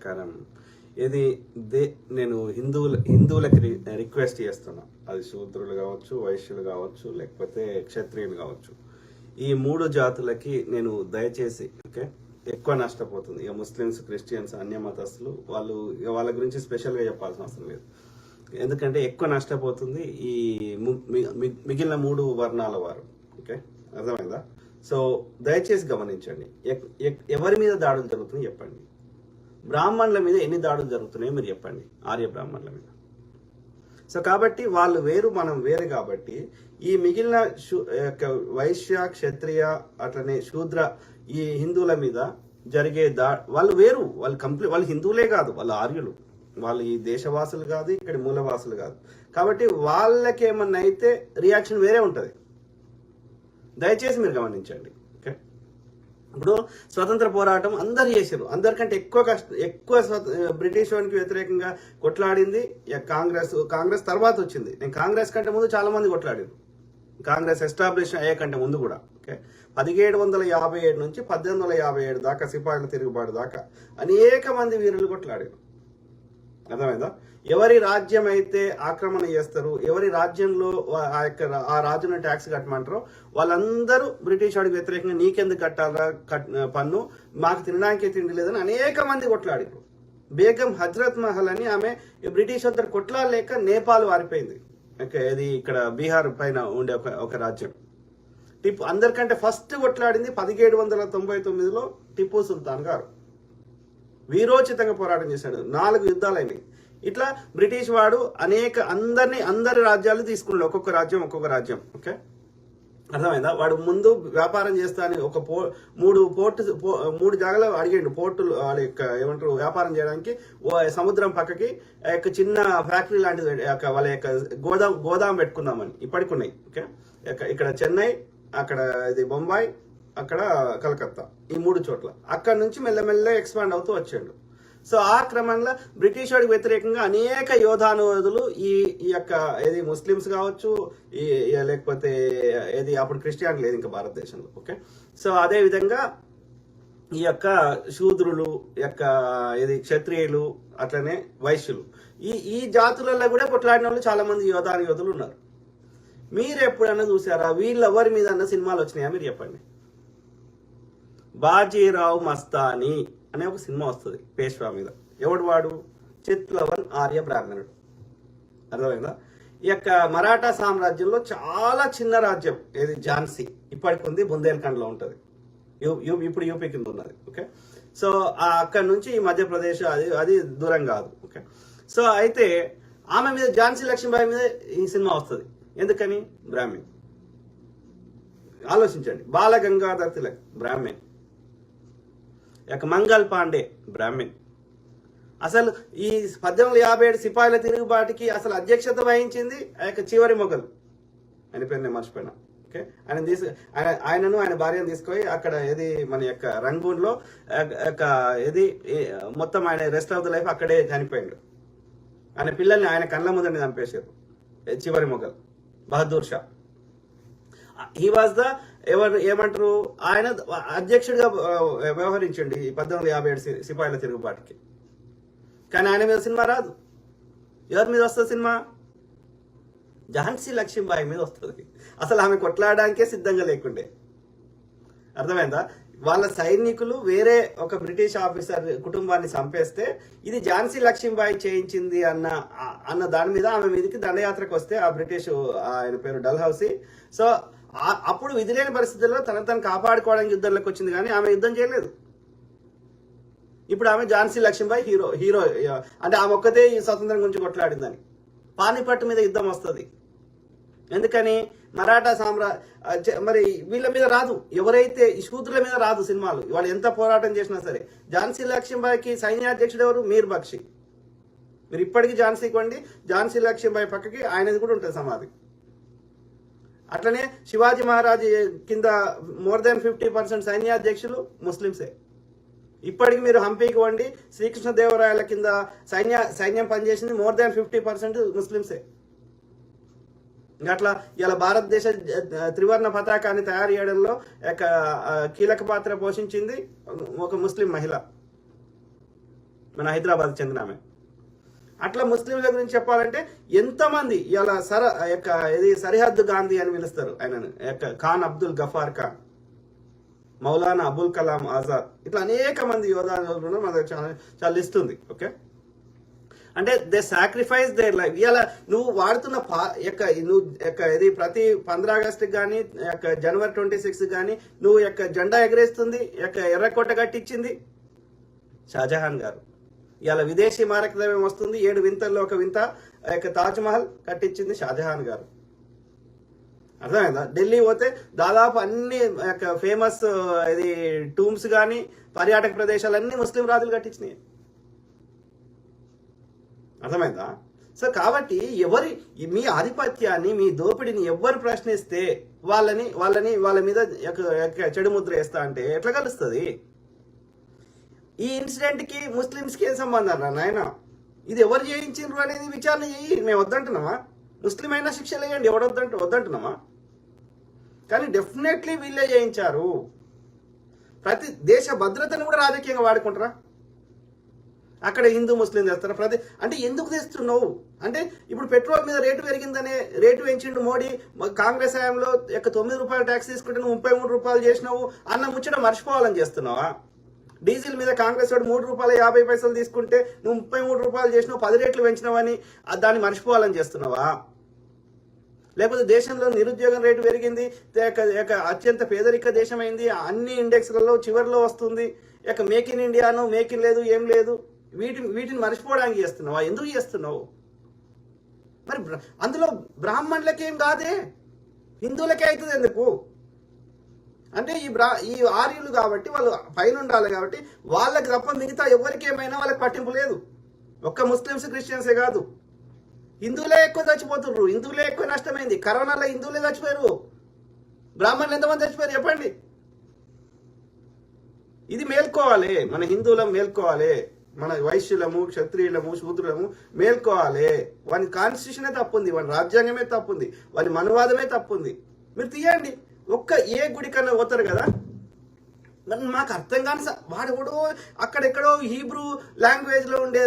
ప్రకారం ఇది నేను హిందువులకి రిక్వెస్ట్ చేస్తున్నా. అది శూద్రులు కావచ్చు, వైశ్యులు కావచ్చు, లేకపోతే క్షత్రియులు కావచ్చు. ఈ 3 జాతులకి నేను దయచేసి ఎక్కువ నష్టపోతుంది. ఇక ముస్లిమ్స్, క్రిస్టియన్స్, అన్య మతస్థులు వాళ్ళ గురించి స్పెషల్గా చెప్పాల్సిన అవసరం లేదు. ఎందుకంటే ఎక్కువ నష్టపోతుంది ఈ మిగిలిన 3 వర్ణాల వారు. అర్థమైందా? సో దయచేసి గమనించండి. ఎవరి మీద దాడులు జరుగుతున్నాయి చెప్పండి. బ్రాహ్మణుల మీద ఎన్ని దాడులు జరుగుతున్నాయో మీరు చెప్పండి, ఆర్య బ్రాహ్మణుల మీద. సో కాబట్టి వాళ్ళు వేరు, మనం వేరు. కాబట్టి ఈ మిగిలిన వైశ్య, క్షత్రియ, అట్లనే శూద్ర ఈ హిందువుల మీద జరిగే వాళ్ళు వేరు. వాళ్ళు హిందువులే కాదు, వాళ్ళు ఆర్యులు. వాళ్ళు ఈ దేశవాసులు కాదు, ఇక్కడ మూలవాసులు కాదు. కాబట్టి వాళ్ళకి ఏమన్నా అయితే రియాక్షన్ వేరే ఉంటుంది. దయచేసి మీరు గమనించండి. ఇప్పుడు స్వతంత్ర పోరాటం అందరు చేశారు. అందరికంటే ఎక్కువ బ్రిటిష్ వానికి వ్యతిరేకంగా కొట్లాడింది కాంగ్రెస్ తర్వాత వచ్చింది. నేను కాంగ్రెస్ కంటే ముందు చాలా మంది కొట్లాడారు. కాంగ్రెస్ ఎస్టాబ్లిష్ అయ్యే కంటే ముందు కూడా 1757 నుంచి 1857 దాకా సిపాయిల తిరుగుబాటు దాకా అనేక మంది వీరులు కొట్లాడారు. అర్థమైందా? ఎవరి రాజ్యం అయితే ఆక్రమణ చేస్తారు, ఎవరి రాజ్యంలో ఆ రాజును ట్యాక్స్ కట్టమంటారో వాళ్ళందరూ బ్రిటిష్ వాడికి వ్యతిరేకంగా నీకెందుకు కట్టాలా పన్ను, మాకు తినడానికి తిండి లేదని అనేక మంది కొట్లాడారు. బేగం హజ్రత్ మహల్ అని ఆమె బ్రిటిష్ వద్ద కొట్లాడలేక నేపాల్ వారిపోయింది. ఇది ఇక్కడ బీహార్ పైన ఉండే ఒక రాజ్యం. టిప్పు అందరికంటే ఫస్ట్ కొట్లాడింది 1799లో టిప్పు సుల్తాన్ గారు. వీరోచితంగా పోరాటం చేశాడు. 4 యుద్ధాలైనవి. ఇట్లా బ్రిటిష్ వాడు అందరి రాజ్యాలు తీసుకున్నాడు, ఒక్కొక్క రాజ్యం. అర్థమైందా? వాడు ముందు వ్యాపారం చేస్తా అని ఒక 3 జాగాలు అడిగాడు. పోర్టులు ఏమంటారు వ్యాపారం చేయడానికి సముద్రం పక్కకి చిన్న ఫ్యాక్టరీ లాంటిది వాళ్ళ యొక్క గోదాం పెట్టుకుందామని. ఇప్పటికి ఉన్నాయి. ఇక్కడ చెన్నై, అక్కడ ఇది బొంబాయి, అక్కడ కలకత్తా, ఈ 3 చోట్ల. అక్కడ నుంచి మెల్లమెల్ల ఎక్స్పాండ్ అవుతూ వచ్చాడు. సో ఆ క్రమంలో బ్రిటిష్ వాడికి వ్యతిరేకంగా అనేక యోధానువాదులు ఈ యొక్క ఏది ముస్లిమ్స్ కావచ్చు, లేకపోతే ఏది అప్పుడు క్రిస్టియానిటీ లేదు ఇంకా భారతదేశంలో. సో అదే విధంగా ఈ యొక్క శూద్రులు, ఏది క్షత్రియులు, అట్లనే వైశ్యులు, ఈ జాతులలో కూడా కొట్లాడిన వాళ్ళు చాలా మంది యోధులు ఉన్నారు. మీరు ఎప్పుడన్నా చూసారా? వీళ్ళెవరి మీద అన్న సినిమాలు వచ్చినాయా మీరు చెప్పండి. బాజీరావు మస్తానీ అనే ఒక సినిమా వస్తుంది పేష్వా మీద. ఎవడు వాడు? చిత్లవన్ ఆర్య బ్రాహ్మణుడు. అర్థమైందా? ఈ యొక్క మరాఠా సామ్రాజ్యంలో చాలా చిన్న రాజ్యం ఏది ఝాన్సీ, ఇప్పటికి ఉంది, బుందేల్ఖండ్లో ఉంటుంది. ఇప్పుడు యూపీ కింద ఉన్నది. సో అక్కడ నుంచి మధ్యప్రదేశ్ అది దూరం కాదు. సో అయితే ఆమె మీద, ఝాన్సీ లక్ష్మీబాయి మీద ఈ సినిమా వస్తుంది. ఎందుకని? బ్రాహ్మణ్. ఆలోచించండి. బాలగంగాధర్ తిలక్ బ్రాహ్మణ్, మంగల్ పాండే బ్రాహ్మణ్. అసలు ఈ 1857 సిపాయిల తిరుగుబాటుకి అసలు అధ్యక్షత వహించింది ఆ యొక్క చివరి మొఘల్, ఆయన పేరు నేను మర్చిపోయినా. ఆయనను ఆయన భార్యను తీసుకొని అక్కడ ఏది మన యొక్క రంగూన్లో ఏది మొత్తం ఆయన రెస్ట్ ఆఫ్ ద లైఫ్ అక్కడే చనిపోయాడు. ఆయన పిల్లల్ని ఆయన కళ్ళ ముందని చంపేశారు చివరి Mughal Bahadur Shah. He was the ఏమంటారు ఆయన అధ్యక్షుడిగా వ్యవహరించండి 1857 సిపాయిల తిరుగుబాటుకి. కానీ ఆయన మీద సినిమా రాదు. ఎవరి మీద వస్తుంది సినిమా? ఝాన్సీ లక్ష్మీబాయి మీద వస్తుంది. అసలు ఆమె కొట్లాడడానికే సిద్ధంగా లేకుండే. అర్థమైందా? వాళ్ళ సైనికులు వేరే ఒక బ్రిటిష్ ఆఫీసర్ కుటుంబాన్ని చంపేస్తే ఇది ఝాన్సీ లక్ష్మీబాయి చేయించింది అన్న దాని మీద ఆమె మీదకి దండయాత్రకు వస్తే ఆ బ్రిటిష్ ఆయన పేరు డల్హౌసీ. సో అప్పుడు విధి లేని పరిస్థితుల్లో తను కాపాడుకోవడానికి యుద్ధంలోకి వచ్చింది, కానీ ఆమె యుద్ధం చేయలేదు. ఇప్పుడు ఆమె ఝాన్సీ లక్ష్మీబాయి హీరో అంటే ఆమె ఒక్కతే ఈ స్వతంత్రం గురించి కొట్లాడిందని. పానిపట్టు మీద యుద్ధం వస్తుంది. ఎందుకని? మరాఠా మరి వీళ్ళ మీద రాదు, ఎవరైతే ఈ శూద్రుల మీద రాదు సినిమాలు. వాళ్ళు ఎంత పోరాటం చేసినా సరే. ఝాన్సీ లక్ష్మీబాయికి సైన్యాధ్యక్షుడు ఎవరు? మీర్ బక్షి. మీరు ఇప్పటికీ ఝాన్సీకి వండి, ఝాన్సీ లక్ష్మీబాయి పక్కకి ఆయనది కూడా ఉంటుంది సమాధి. అట్లనే శివాజీ మహారాజ్ కింద మోర్ దాన్ 50% సైన్యాధ్యక్షులు ముస్లింసే. ఇప్పటికి మీరు హంపీకి వండి శ్రీకృష్ణదేవరాయల కింద సైన్యం పనిచేసింది మోర్ దాన్ 50% ముస్లింసే. అట్లా ఇలా భారతదేశ త్రివర్ణ పతాకాన్ని తయారు చేయడంలో కీలక పాత్ర పోషించింది ఒక ముస్లిం మహిళ. మన హైదరాబాద్ చెందిన ఆమె. అట్లా ముస్లింల గురించి చెప్పాలంటే ఎంతమంది ఇలా సరిహద్దు గాంధీ అని పిలుస్తారు ఆయనను, ఖాన్ అబ్దుల్ గఫార్ ఖాన్, మౌలానా అబుల్ కలాం ఆజాద్, ఇట్లా అనేక మంది యోధాలు మన చాలా లిస్ట్ ఉంది. ఓకే, అంటే దే సాక్రిఫైస్ దేర్ లైఫ్. ఇలా నువ్వు వాడుతున్న ఇది ప్రతి 15 ఆగస్టు కానీ జనవరి 26 కానీ నువ్వు జెండా ఎగరేస్తుంది, ఎర్రకోట కట్టించింది షాజహాన్ గారు. ఇలా విదేశీ మారక ద్రవ్యం వస్తుంది, 7 వింతల్లో ఒక వింత తాజ్మహల్ కట్టించింది షాజహాన్ గారు. అర్థమైందా? ఢిల్లీ పోతే దాదాపు అన్ని ఫేమస్ ఇది టూమ్స్ కానీ పర్యాటక ప్రదేశాలన్నీ ముస్లిం రాజులు కట్టించినాయి. అర్థమైందా? సో కాబట్టి మీ ఆధిపత్యాన్ని, మీ దోపిడిని ఎవరు ప్రశ్నిస్తే వాళ్ళ మీద చెడు ముద్ర వేస్తా అంటే ఎట్లా కలుస్తుంది? ఈ ఇన్సిడెంట్ కి ముస్లింస్ కి ఏం సంబంధం రా నాయన? ఇది ఎవరు చేయించారు అనేది విచారణ చేయి. మేము వద్దంటున్నామా? ముస్లిం అయినా శిక్షలు వేయండి, ఎవరు వద్దంటున్నామా? కానీ డెఫినెట్లీ వీళ్ళే చేయించారు. ప్రతి దేశ భద్రతను కూడా రాజకీయంగా వాడుకుంటారా? అక్కడ హిందూ ముస్లిం చేస్తారా? అంటే ఎందుకు తెస్తున్నావు అంటే ఇప్పుడు పెట్రోల్ మీద రేటు పెరిగిందనే రేటు పెంచిండు మోడీ. కాంగ్రెస్ హయాంలో 9 రూపాయలు ట్యాక్స్ తీసుకుంటే నువ్వు 33 రూపాయలు చేసినావు అన్న ముచ్చట మర్చిపోవాలని చేస్తున్నావా? డీజిల్ మీద కాంగ్రెస్ వాడు 3 రూపాయలు 50 పైసలు తీసుకుంటే నువ్వు 33 రూపాయలు చేసినావు, 10 రేట్లు పెంచినావని దాన్ని మర్చిపోవాలని చేస్తున్నావా? లేకపోతే దేశంలో నిరుద్యోగం రేటు పెరిగింది, అత్యంత పేదరిక దేశమైంది, అన్ని ఇండెక్స్లలో చివరిలో వస్తుంది, మేక్ ఇన్ ఇండియాను మేక్ ఇన్ లేదు, ఏం లేదు, వీటిని మర్చిపోవడానికి చేస్తున్నావా? ఎందుకు చేస్తున్నావు? మరి అందులో బ్రాహ్మణులకేం కాదే, హిందువులకే అవుతుంది ఎందుకు? అంటే ఈ ఆర్యులు కాబట్టి వాళ్ళు పైన ఉండాలి కాబట్టి వాళ్ళకి తప్ప మిగతా ఎవరికి ఏమైనా వాళ్ళకి పట్టింపు లేదు. ఒక్క ముస్లిమ్స్ క్రిస్టియన్సే కాదు, హిందువులే ఎక్కువ చచ్చిపోతున్నారు, హిందువులే ఎక్కువ నష్టమైంది. కరోనాలో హిందువులే చచ్చిపోయారు, బ్రాహ్మణులు ఎంతమంది చచ్చిపోయారు చెప్పండి? ఇది మేల్కోవాలి, మన హిందువులం మేల్కోవాలి, మన వైశ్యులము, క్షత్రియులము, శూద్రులము మేల్కోవాలి. వాని కాన్స్టిట్యూషనే తప్పుంది, వాని రాజ్యాంగమే తప్పుంది, వాని మనువాదమే తప్పుంది. మీరు తీయండి, ఏ గుడి కన్నా పోతారు కదా. మాకు అర్థం కాని వాడు అక్కడెక్కడో హీబ్రూ లాంగ్వేజ్ లో ఉండే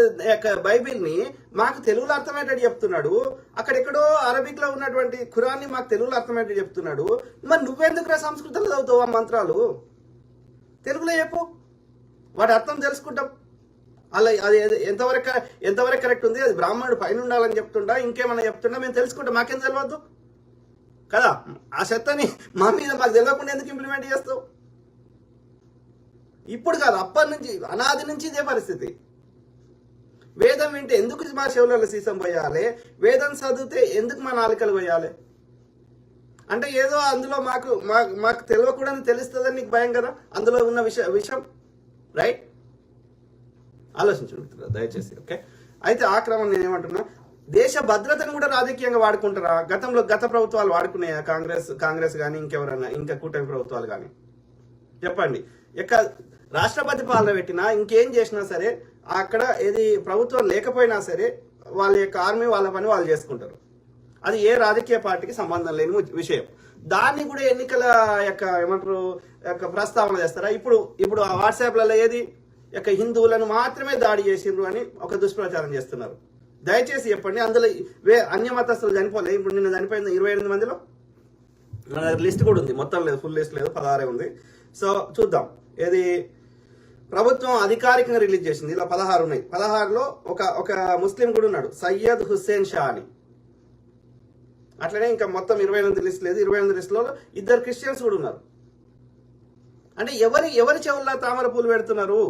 బైబిల్ని మాకు తెలుగులో అర్థమయ్యేటట్టు చెప్తున్నాడు, అక్కడెక్కడో అరబిక్ లో ఉన్నటువంటి ఖురాన్ని మాకు తెలుగులో అర్థమయ్యేటట్టు చెప్తున్నాడు. మరి నువ్వెందుకు సంస్కృతంలో చదువుతావు ఆ మంత్రాలు? తెలుగులో చెప్పు, వాటి అర్థం తెలుసుకుంటాం. అలా అది ఎంతవరకు కరెక్ట్ ఉంది, అది బ్రాహ్మణుడు పైన ఉండాలని చెప్తుండా, ఇంకేమన్నా చెప్తుండా మేము తెలుసుకుంటాం. మాకేం తెలియవద్దు కదా? ఆ చెత్తని మా మీద మాకు తెలియకుండా ఎందుకు ఇంప్లిమెంట్ చేస్తావు? ఇప్పుడు కాదు, అప్పటి నుంచి, అనాది నుంచి ఇదే పరిస్థితి. వేదం వింటే ఎందుకు మా చెవులలో సీసం పోయాలి? వేదం చదివితే ఎందుకు మా నాలుకలు పోయాలి? అంటే ఏదో అందులో మాకు తెలియకూడదని తెలుస్తుందని నీకు భయం కదా, అందులో ఉన్న విషయం. రైట్? ఆలోచించండి దయచేసి. ఓకే, అయితే ఆ క్రమం నేనేమంటున్నా, దేశ భద్రతను కూడా రాజకీయంగా వాడుకుంటారా? గత ప్రభుత్వాలు వాడుకున్నాయా? కాంగ్రెస్ కానీ ఇంకెవరన్నా, ఇంకా కూటమి ప్రభుత్వాలు కానీ చెప్పండి. రాష్ట్రపతి పాలన పెట్టినా ఇంకేం చేసినా సరే అక్కడ ఏది ప్రభుత్వం లేకపోయినా సరే వాళ్ళ ఆర్మీ వాళ్ళ పని వాళ్ళు చేసుకుంటారు. అది ఏ రాజకీయ పార్టీకి సంబంధం లేని విషయం. దాన్ని కూడా ఎన్నికల ఏమంటారు ప్రస్తావన చేస్తారా? ఇప్పుడు వాట్సాప్లలో ఏది హిందువులను మాత్రమే దాడి చేసిండ్రు అని ఒక దుష్ప్రచారం చేస్తున్నారు. దయచేసి చెప్పండి, అందులో అన్య మతస్థులు చనిపోలే. ఇప్పుడు నిన్న చనిపోయింది 28 మందిలో. లిస్ట్ కూడా ఉంది, మొత్తం లేదు, ఫుల్ లిస్ట్ లేదు, 16 ఉంది. సో చూద్దాం. ఏది ప్రభుత్వం అధికారికంగా రిలీజ్ చేసింది, ఇలా 16 ఉన్నాయి. 16లో ఒక ముస్లిం కూడా ఉన్నాడు, సయ్యద్ హుస్సేన్ షా అని. అట్లనే ఇంకా మొత్తం 28 లిస్ట్ లేదు. 28 లిస్టులో 2 క్రిస్టియన్స్ కూడా ఉన్నారు. అంటే ఎవరి చెవుల్లో తామర పూలు పెడుతున్నారు?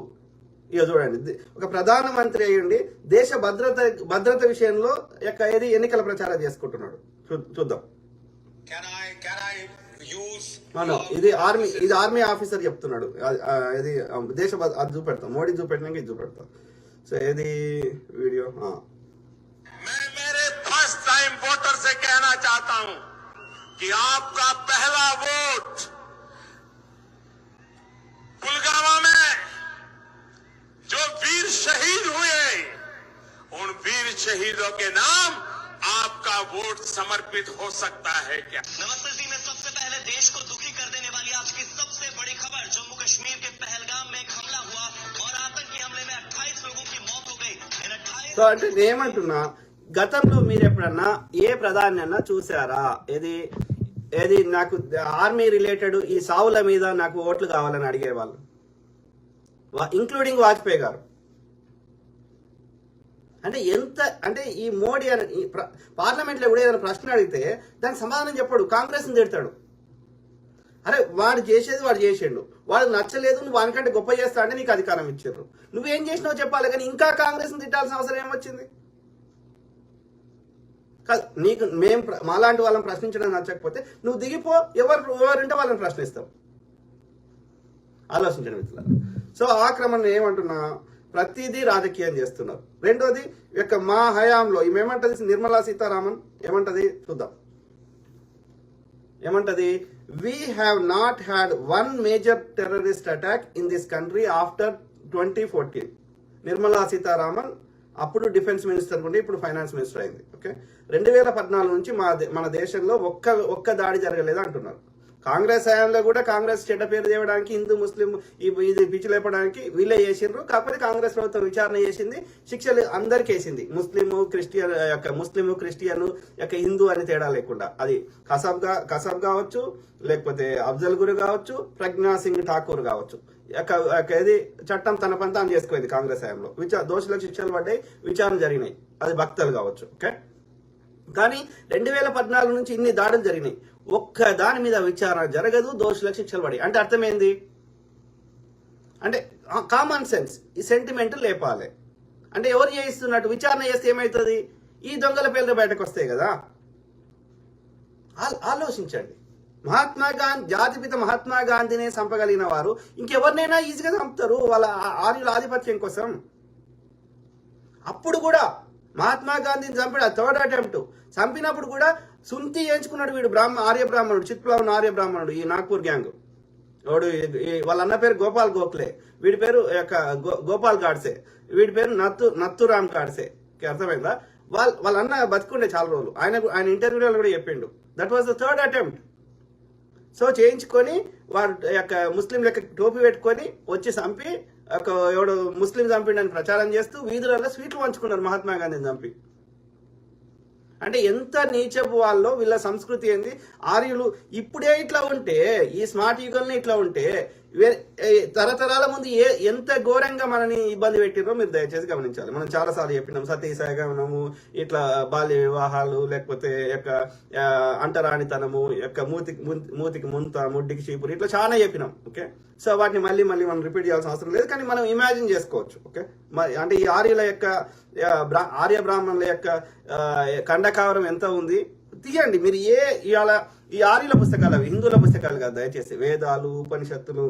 ఇక చూడండి, ఒక ప్రధానమంత్రి అయ్యండి దేశ భద్రత విషయంలో ఏది ఎన్నికల ప్రచారం చేసుకుంటున్నాడు. చూద్దాం. ఇది ఆర్మీ ఆఫీసర్ చెప్తున్నాడు. ఇది దేశ అది చూపెడతాం, మోడీ చూపెట్టినాక ఇది చూపెడతాం. సో ఏది వీడియో फर्स्ट टाइम वोटर से कहना चाहता हूं कि आपका पहला वोट पुलवामा में जो वीर शहीद हुए, उन वीर शहीदों के नाम आपका वोट समर्पित हो सकता है क्या? नमस्ते जी, में सबसे पहले देश को दुखी कर देने वाली आज की सबसे बड़ी खबर, जम्मू कश्मीर के पहलगाम में एक हमला हुआ और आतंकी हमले में 28 लोगों की मौत సో అంటే నేనేమంటున్నా, గతంలో మీరు ఎప్పుడన్నా ఏ ప్రధాని అన్నా చూసారా ఏది నాకు ఆర్మీ రిలేటెడ్ ఈ సావుల మీద నాకు ఓట్లు కావాలని అడిగేవాళ్ళు, ఇంక్లూడింగ్ వాజ్పేయి గారు. అంటే ఎంత అంటే ఈ మోడీ అని పార్లమెంట్లో కూడా ఏదైనా ప్రశ్న అడిగితే దానికి సమాధానం చెప్పాడు, కాంగ్రెస్ని తిడతాడు. అరే వాడు చేసేది వాడు చేసిండు, వాడు నచ్చలేదు, నువ్వు వానికంటే గొప్ప చేస్తా అంటే నీకు అధికారం ఇచ్చారు, నువ్వేం చేసినావు చెప్పాలి, కానీ ఇంకా కాంగ్రెస్ని తిట్టాల్సిన అవసరం ఏమొచ్చింది? నీకు మాలాంటి వాళ్ళని ప్రశ్నించడం నచ్చకపోతే నువ్వు దిగిపో, ఎవరుంటే వాళ్ళని ప్రశ్నిస్తావు. ఆలోచించండి మిత్రులారా. సో ఆ క్రమంలో ఏమంటున్నా, ప్రతిదీ రాజకీయం చేస్తున్నారు. రెండోది మా హయాంలో ఏమంటది నిర్మలా సీతారామన్, ఏమంటది చూద్దాం. ఏమంటది, we have not had one major terrorist attack in this country after 2014. Nirmala Sitharaman అప్పుడు డిఫెన్స్ మినిస్టర్ ఉండి ఇప్పుడు ఫైనాన్స్ మినిస్టర్ అయింది. ఓకే, 2014 నుంచి మన దేశంలో ఒక్క దాడి జరగలేదు అంటున్నారు. కాంగ్రెస్ హయాంలో కూడా కాంగ్రెస్ చెడ్డ పేరు తేవడానికి, హిందూ ముస్లిం ఇది పిచ్చి లేపడానికి వీళ్ళే చేసిండ్రు. కాకపోతే కాంగ్రెస్ ప్రభుత్వం విచారణ చేసింది, శిక్షలు అందరికీ వేసింది, ముస్లిం క్రిస్టియన్ హిందూ అని తేడా లేకుండా. అది కసబ్ కావచ్చు, లేకపోతే అఫ్జల్ గురు కావచ్చు, ప్రజ్ఞా సింగ్ ఠాకూర్ కావచ్చు. ఇది చట్టం తన పని తాను చేసుకునేది కాంగ్రెస్ హయాంలో. దోషులకు శిక్షలు పడ్డాయి, విచారణ జరిగినాయి, అది భక్తులు కావచ్చు. ఓకే, కానీ 2014 నుంచి ఇన్ని దాడులు జరిగినాయి, ఒక్క దాని మీద విచారణ జరగదు, దోషులకు శిక్షలు పడి. అంటే అర్థమైంది, అంటే కామన్ సెన్స్, ఈ సెంటిమెంట్ లేపాలి. అంటే ఎవరు చేయిస్తున్నట్టు విచారణ చేస్తే ఏమవుతుంది, ఈ దొంగల పేర్లు బయటకు వస్తాయి కదా. ఆలోచించండి. జాతిపిత మహాత్మా గాంధీనే చంపగలిగిన వారు ఇంకెవరినైనా ఈజీగా చంపుతారు వాళ్ళ ఆర్యుల ఆధిపత్యం కోసం. అప్పుడు కూడా మహాత్మా గాంధీని చంపాడు, థర్డ్ అటెంప్ట్. చంపినప్పుడు కూడా సుంతి చేయించుకున్నాడు వీడు, ఆర్య బ్రాహ్మణుడు, చిత్ప్లవన్ ఆర్య బ్రాహ్మణుడు, ఈ నాగ్పూర్ గ్యాంగ్ వాడు. వాళ్ళ అన్న పేరు గోపాల్ గోఖలే, వీడి పేరు గోపాల్ గాడ్సే, వీడి పేరు నత్తురామ్ గాడ్సే. అర్థమైందా? వాళ్ళ అన్న బతుకుండే చాలా రోజులు. ఆయన ఇంటర్వ్యూలో కూడా చెప్పిండు, that was the third attempt. So చేయించుకొని వాడు ముస్లిం లెక్క టోపీ పెట్టుకొని వచ్చి చంపి ఎవడు ముస్లిం చంపిండని ప్రచారం చేస్తూ వీధులలో స్వీట్లు పంచుకున్నారు మహాత్మా గాంధీని చంపి. అంటే ఎంత నీచపు వాళ్ళో వీళ్ళ సంస్కృతి ఏంది. ఆర్యులు ఇప్పుడే ఇట్లా ఉంటే, ఈ స్మార్ట్ యుగంలో ఇట్లా ఉంటే, తరతరాల ముందు ఎంత ఘోరంగా మనని ఇబ్బంది పెట్టిరో మీరు దయచేసి గమనించాలి. మనం చాలాసార్లు చెప్పినాం, సతీసాగమనము, ఇట్లా బాల్య వివాహాలు, లేకపోతే అంటరానితనము, మూతికి ముంత, ముడ్డికి చీపురు, ఇట్లా చాలా చెప్పినాం. ఓకే, సో వాటిని మళ్ళీ మనం రిపీట్ చేయాల్సిన అవసరం లేదు, కానీ మనం ఇమాజిన్ చేసుకోవచ్చు. ఓకే, అంటే ఈ ఆర్య బ్రాహ్మణుల యొక్క ఖండకావరం ఎంత ఉంది తీయండి మీరు. ఇవాళ ఈ ఆర్యుల పుస్తకాలు, అవి హిందువుల పుస్తకాలు కాదు దయచేసి. వేదాలు, ఉపనిషత్తులు,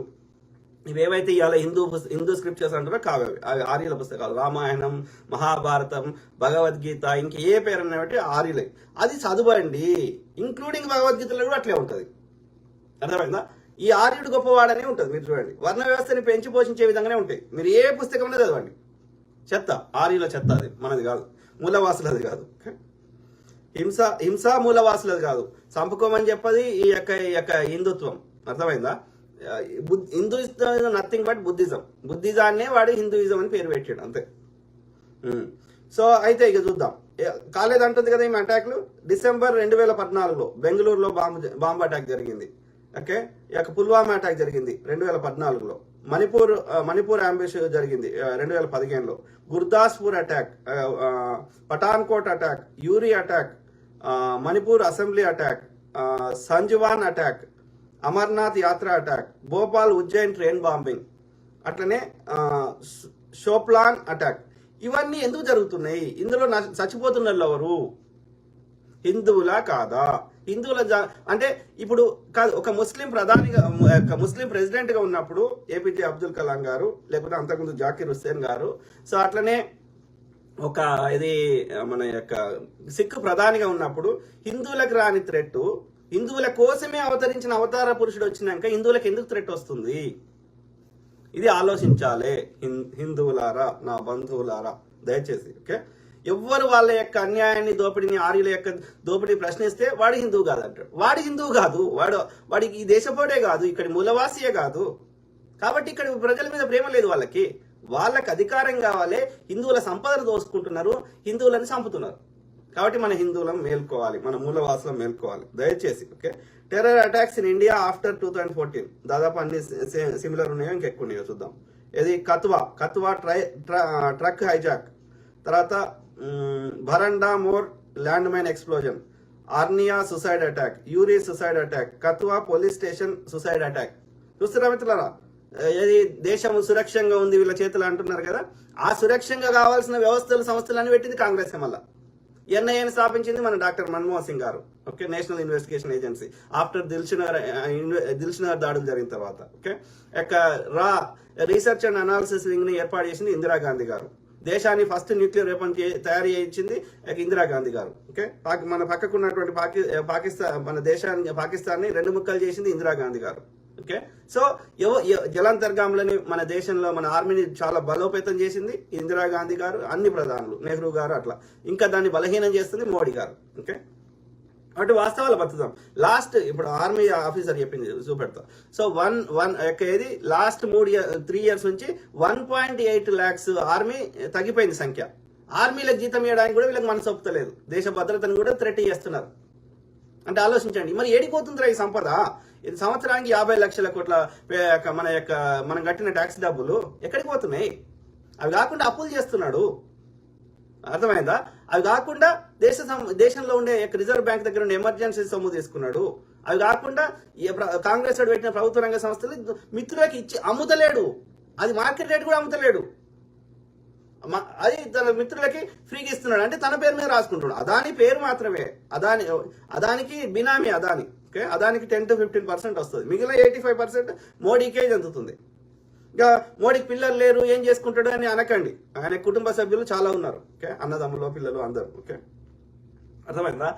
ఇవేవైతే ఇవాళ హిందూ స్క్రిప్చర్స్ అంటారో కావు, అవి ఆర్యుల పుస్తకాలు. రామాయణం, మహాభారతం, భగవద్గీత, ఇంక ఏ పేరు బట్టి ఆర్యులే. అది చదవండి, ఇంక్లూడింగ్ భగవద్గీతలో కూడా అట్లే ఉంటుంది. అర్థమైందా? ఈ ఆర్యుడు గొప్పవాడనే ఉంటుంది. మీరు చూడండి, వర్ణ వ్యవస్థని పెంచి పోషించే విధంగానే ఉంటాయి. మీరు ఏ పుస్తకంలో చదవండి, చెత్త, ఆర్యుల చెత్త, అది మనది కాదు, మూలవాసులది కాదు. హింస మూలవాసులది కాదు, చంపుకోమని చెప్పది ఈ యొక్క హిందుత్వం. అర్థమైందా? హిందూయిజం నథింగ్ బట్ బుద్ధిజాన్నే వాడు హిందూయిజం అని పేరు పెట్టాడు, అంతే. సో అయితే ఇక చూద్దాం, కాలేదంటుంది కదా ఈ అటాక్లు. డిసెంబర్ 2014లో బెంగళూరులో బాంబు అటాక్ జరిగింది. ఓకే, ఇక పుల్వామా అటాక్ జరిగింది 2014లో. మణిపూర్ అంబుష్ జరిగింది 2015లో. Gurdaspur attack, Pathankot attack, Uri attack, Manipur assembly attack, Sanjwan attack, Amarnath Yatra attack, Bhopal Ujjain train bombing, అట్లనే షోప్లాన్ అటాక్. ఇవన్నీ ఎందుకు జరుగుతున్నాయి? ఇందులో చచ్చిపోతున్న ఎవరు? హిందువులా కాదా? హిందువుల అంటే ఇప్పుడు కాదు, ఒక ముస్లిం ముస్లిం ప్రెసిడెంట్ గా ఉన్నప్పుడు ఏపీజే అబ్దుల్ కలాం గారు, లేకపోతే అంతకుముందు జాకిర్ హుస్సేన్ గారు, సో అట్లనే ఇది మన యొక్క సిక్ ప్రధానిగా ఉన్నప్పుడు హిందువులకు రాని థ్రెట్, హిందువుల కోసమే అవతరించిన అవతార పురుషుడు వచ్చినాక హిందువులకు ఎందుకు థ్రెట్ వస్తుంది? ఇది ఆలోచించాలి హిందువులారా, నా బంధువులారా, దయచేసి. ఓకే, ఎవ్వరు వాళ్ళ యొక్క అన్యాయాన్ని, దోపిడిని, ఆర్యుల యొక్క దోపిడిని ప్రశ్నిస్తే వాడు హిందువు కాదంటాడు. వాడు హిందువు కాదు, వాడికి ఈ దేశపోటే కాదు, ఇక్కడ మూలవాసియే కాదు. కాబట్టి ఇక్కడ ప్రజల మీద ప్రేమ లేదు వాళ్ళకి. వాళ్ళకి అధికారం కావాలి, హిందువుల సంపదను దోసుకుంటున్నారు, హిందువులని చంపుతున్నారు. కాబట్టి మన హిందువులం మేల్కోవాలి, మన మూలవాసులం మేల్కోవాలి దయచేసి. Okay, terror attacks in India after 2014 దాదాపు అన్ని సిమిలర్ ఉన్నాయో ఇంకెక్కువ ఉన్నాయో చూద్దాం. ఇది కత్వా ట్రక్ హైజాక్, తర్వాత భరండా మోర్ land mine explosion, Arnia suicide attack, Uri suicide attack, Kathua police station suicide attack. చూస్తారా మిత్రులారా, ఏది దేశం సురక్షంగా ఉంది వీళ్ళ చేతులు అంటున్నారు కదా, ఆ సురక్షంగా కావాల్సిన వ్యవస్థలు సంస్థలు అని పెట్టింది కాంగ్రెస్. మళ్ళా ఎన్ఐఏని స్థాపించింది మన డాక్టర్ మన్మోహన్ సింగ్ గారు. Okay, national investigation agency after Dilsukhnagar దాడులు జరిగిన తర్వాత. Okay, research and analysis wing ని ఏర్పాటు చేసింది ఇందిరాగాంధీ గారు. దేశాన్ని ఫస్ట్ న్యూక్లియర్ వెపన్ తయారు చేయించింది ఇందిరాగాంధీ గారు. ఓకే, మన పక్కకున్నటువంటి మన దేశాన్ని పాకిస్తాన్ని 2 ముక్కలు చేసింది ఇందిరాగాంధీ గారు. ఓకే, సో జలాంతర్గాములని మన దేశంలో మన ఆర్మీని చాలా బలోపేతం చేసింది ఇందిరాగాంధీ గారు, అన్ని ప్రధానులు, నెహ్రూ గారు, అట్లా. ఇంకా దాన్ని బలహీనం చేస్తుంది మోడీ గారు. ఓకే, అంటే వాస్తవాలు బతుకుతాం. లాస్ట్ ఇప్పుడు ఆర్మీ ఆఫీసర్ చెప్పింది చూపెడతా. సో ఏది లాస్ట్ 3 years నుంచి 1.8 lakhs ఆర్మీ తగ్గిపోయింది సంఖ్య. ఆర్మీలకు జీతం ఇవ్వడానికి కూడా వీళ్ళకి మనసు ఒప్పుతలేదు, దేశ భద్రతను కూడా థ్రెట్ చేస్తున్నారు. అంటే ఆలోచించండి, మరి ఏడిపోతుందిరా ఈ సంపద? ఇది సంవత్సరానికి 50 లక్షల కోట్ల మనం కట్టిన ట్యాక్స్ డబ్బులు ఎక్కడికి పోతున్నాయి? అవి కాకుండా అప్పులు చేస్తున్నాడు, అర్థమైందా? అవి కాకుండా దేశంలో ఉండే రిజర్వ్ బ్యాంక్ దగ్గర ఉండే ఎమర్జెన్సీ సొమ్ము తీసుకున్నాడు. అవి కాకుండా కాంగ్రెస్ పెట్టిన ప్రభుత్వ రంగ సంస్థలు మిత్రులకి ఇచ్చి అమ్ముతలేడు, అది మార్కెట్ రేట్ కూడా అమ్ముతలేడు, అది తన మిత్రులకి ఫ్రీగా ఇస్తున్నాడు. అంటే తన పేరు మీద రాసుకుంటున్నాడు. అదాని పేరు మాత్రమే, అదానికి బినామీ అదాని. ఓకే, అదానికి 10 to 15% వస్తుంది, మిగిలిన 85% మోడీకే చెందుతుంది. ఇంకా మోడీకి పిల్లలు లేరు, ఏం చేసుకుంటాడు అని అనకండి, ఆయన కుటుంబ సభ్యులు చాలా ఉన్నారు. ఓకే, అన్నదమ్ములు పిల్లలు అందరు. ఓకే, అర్థమైందా?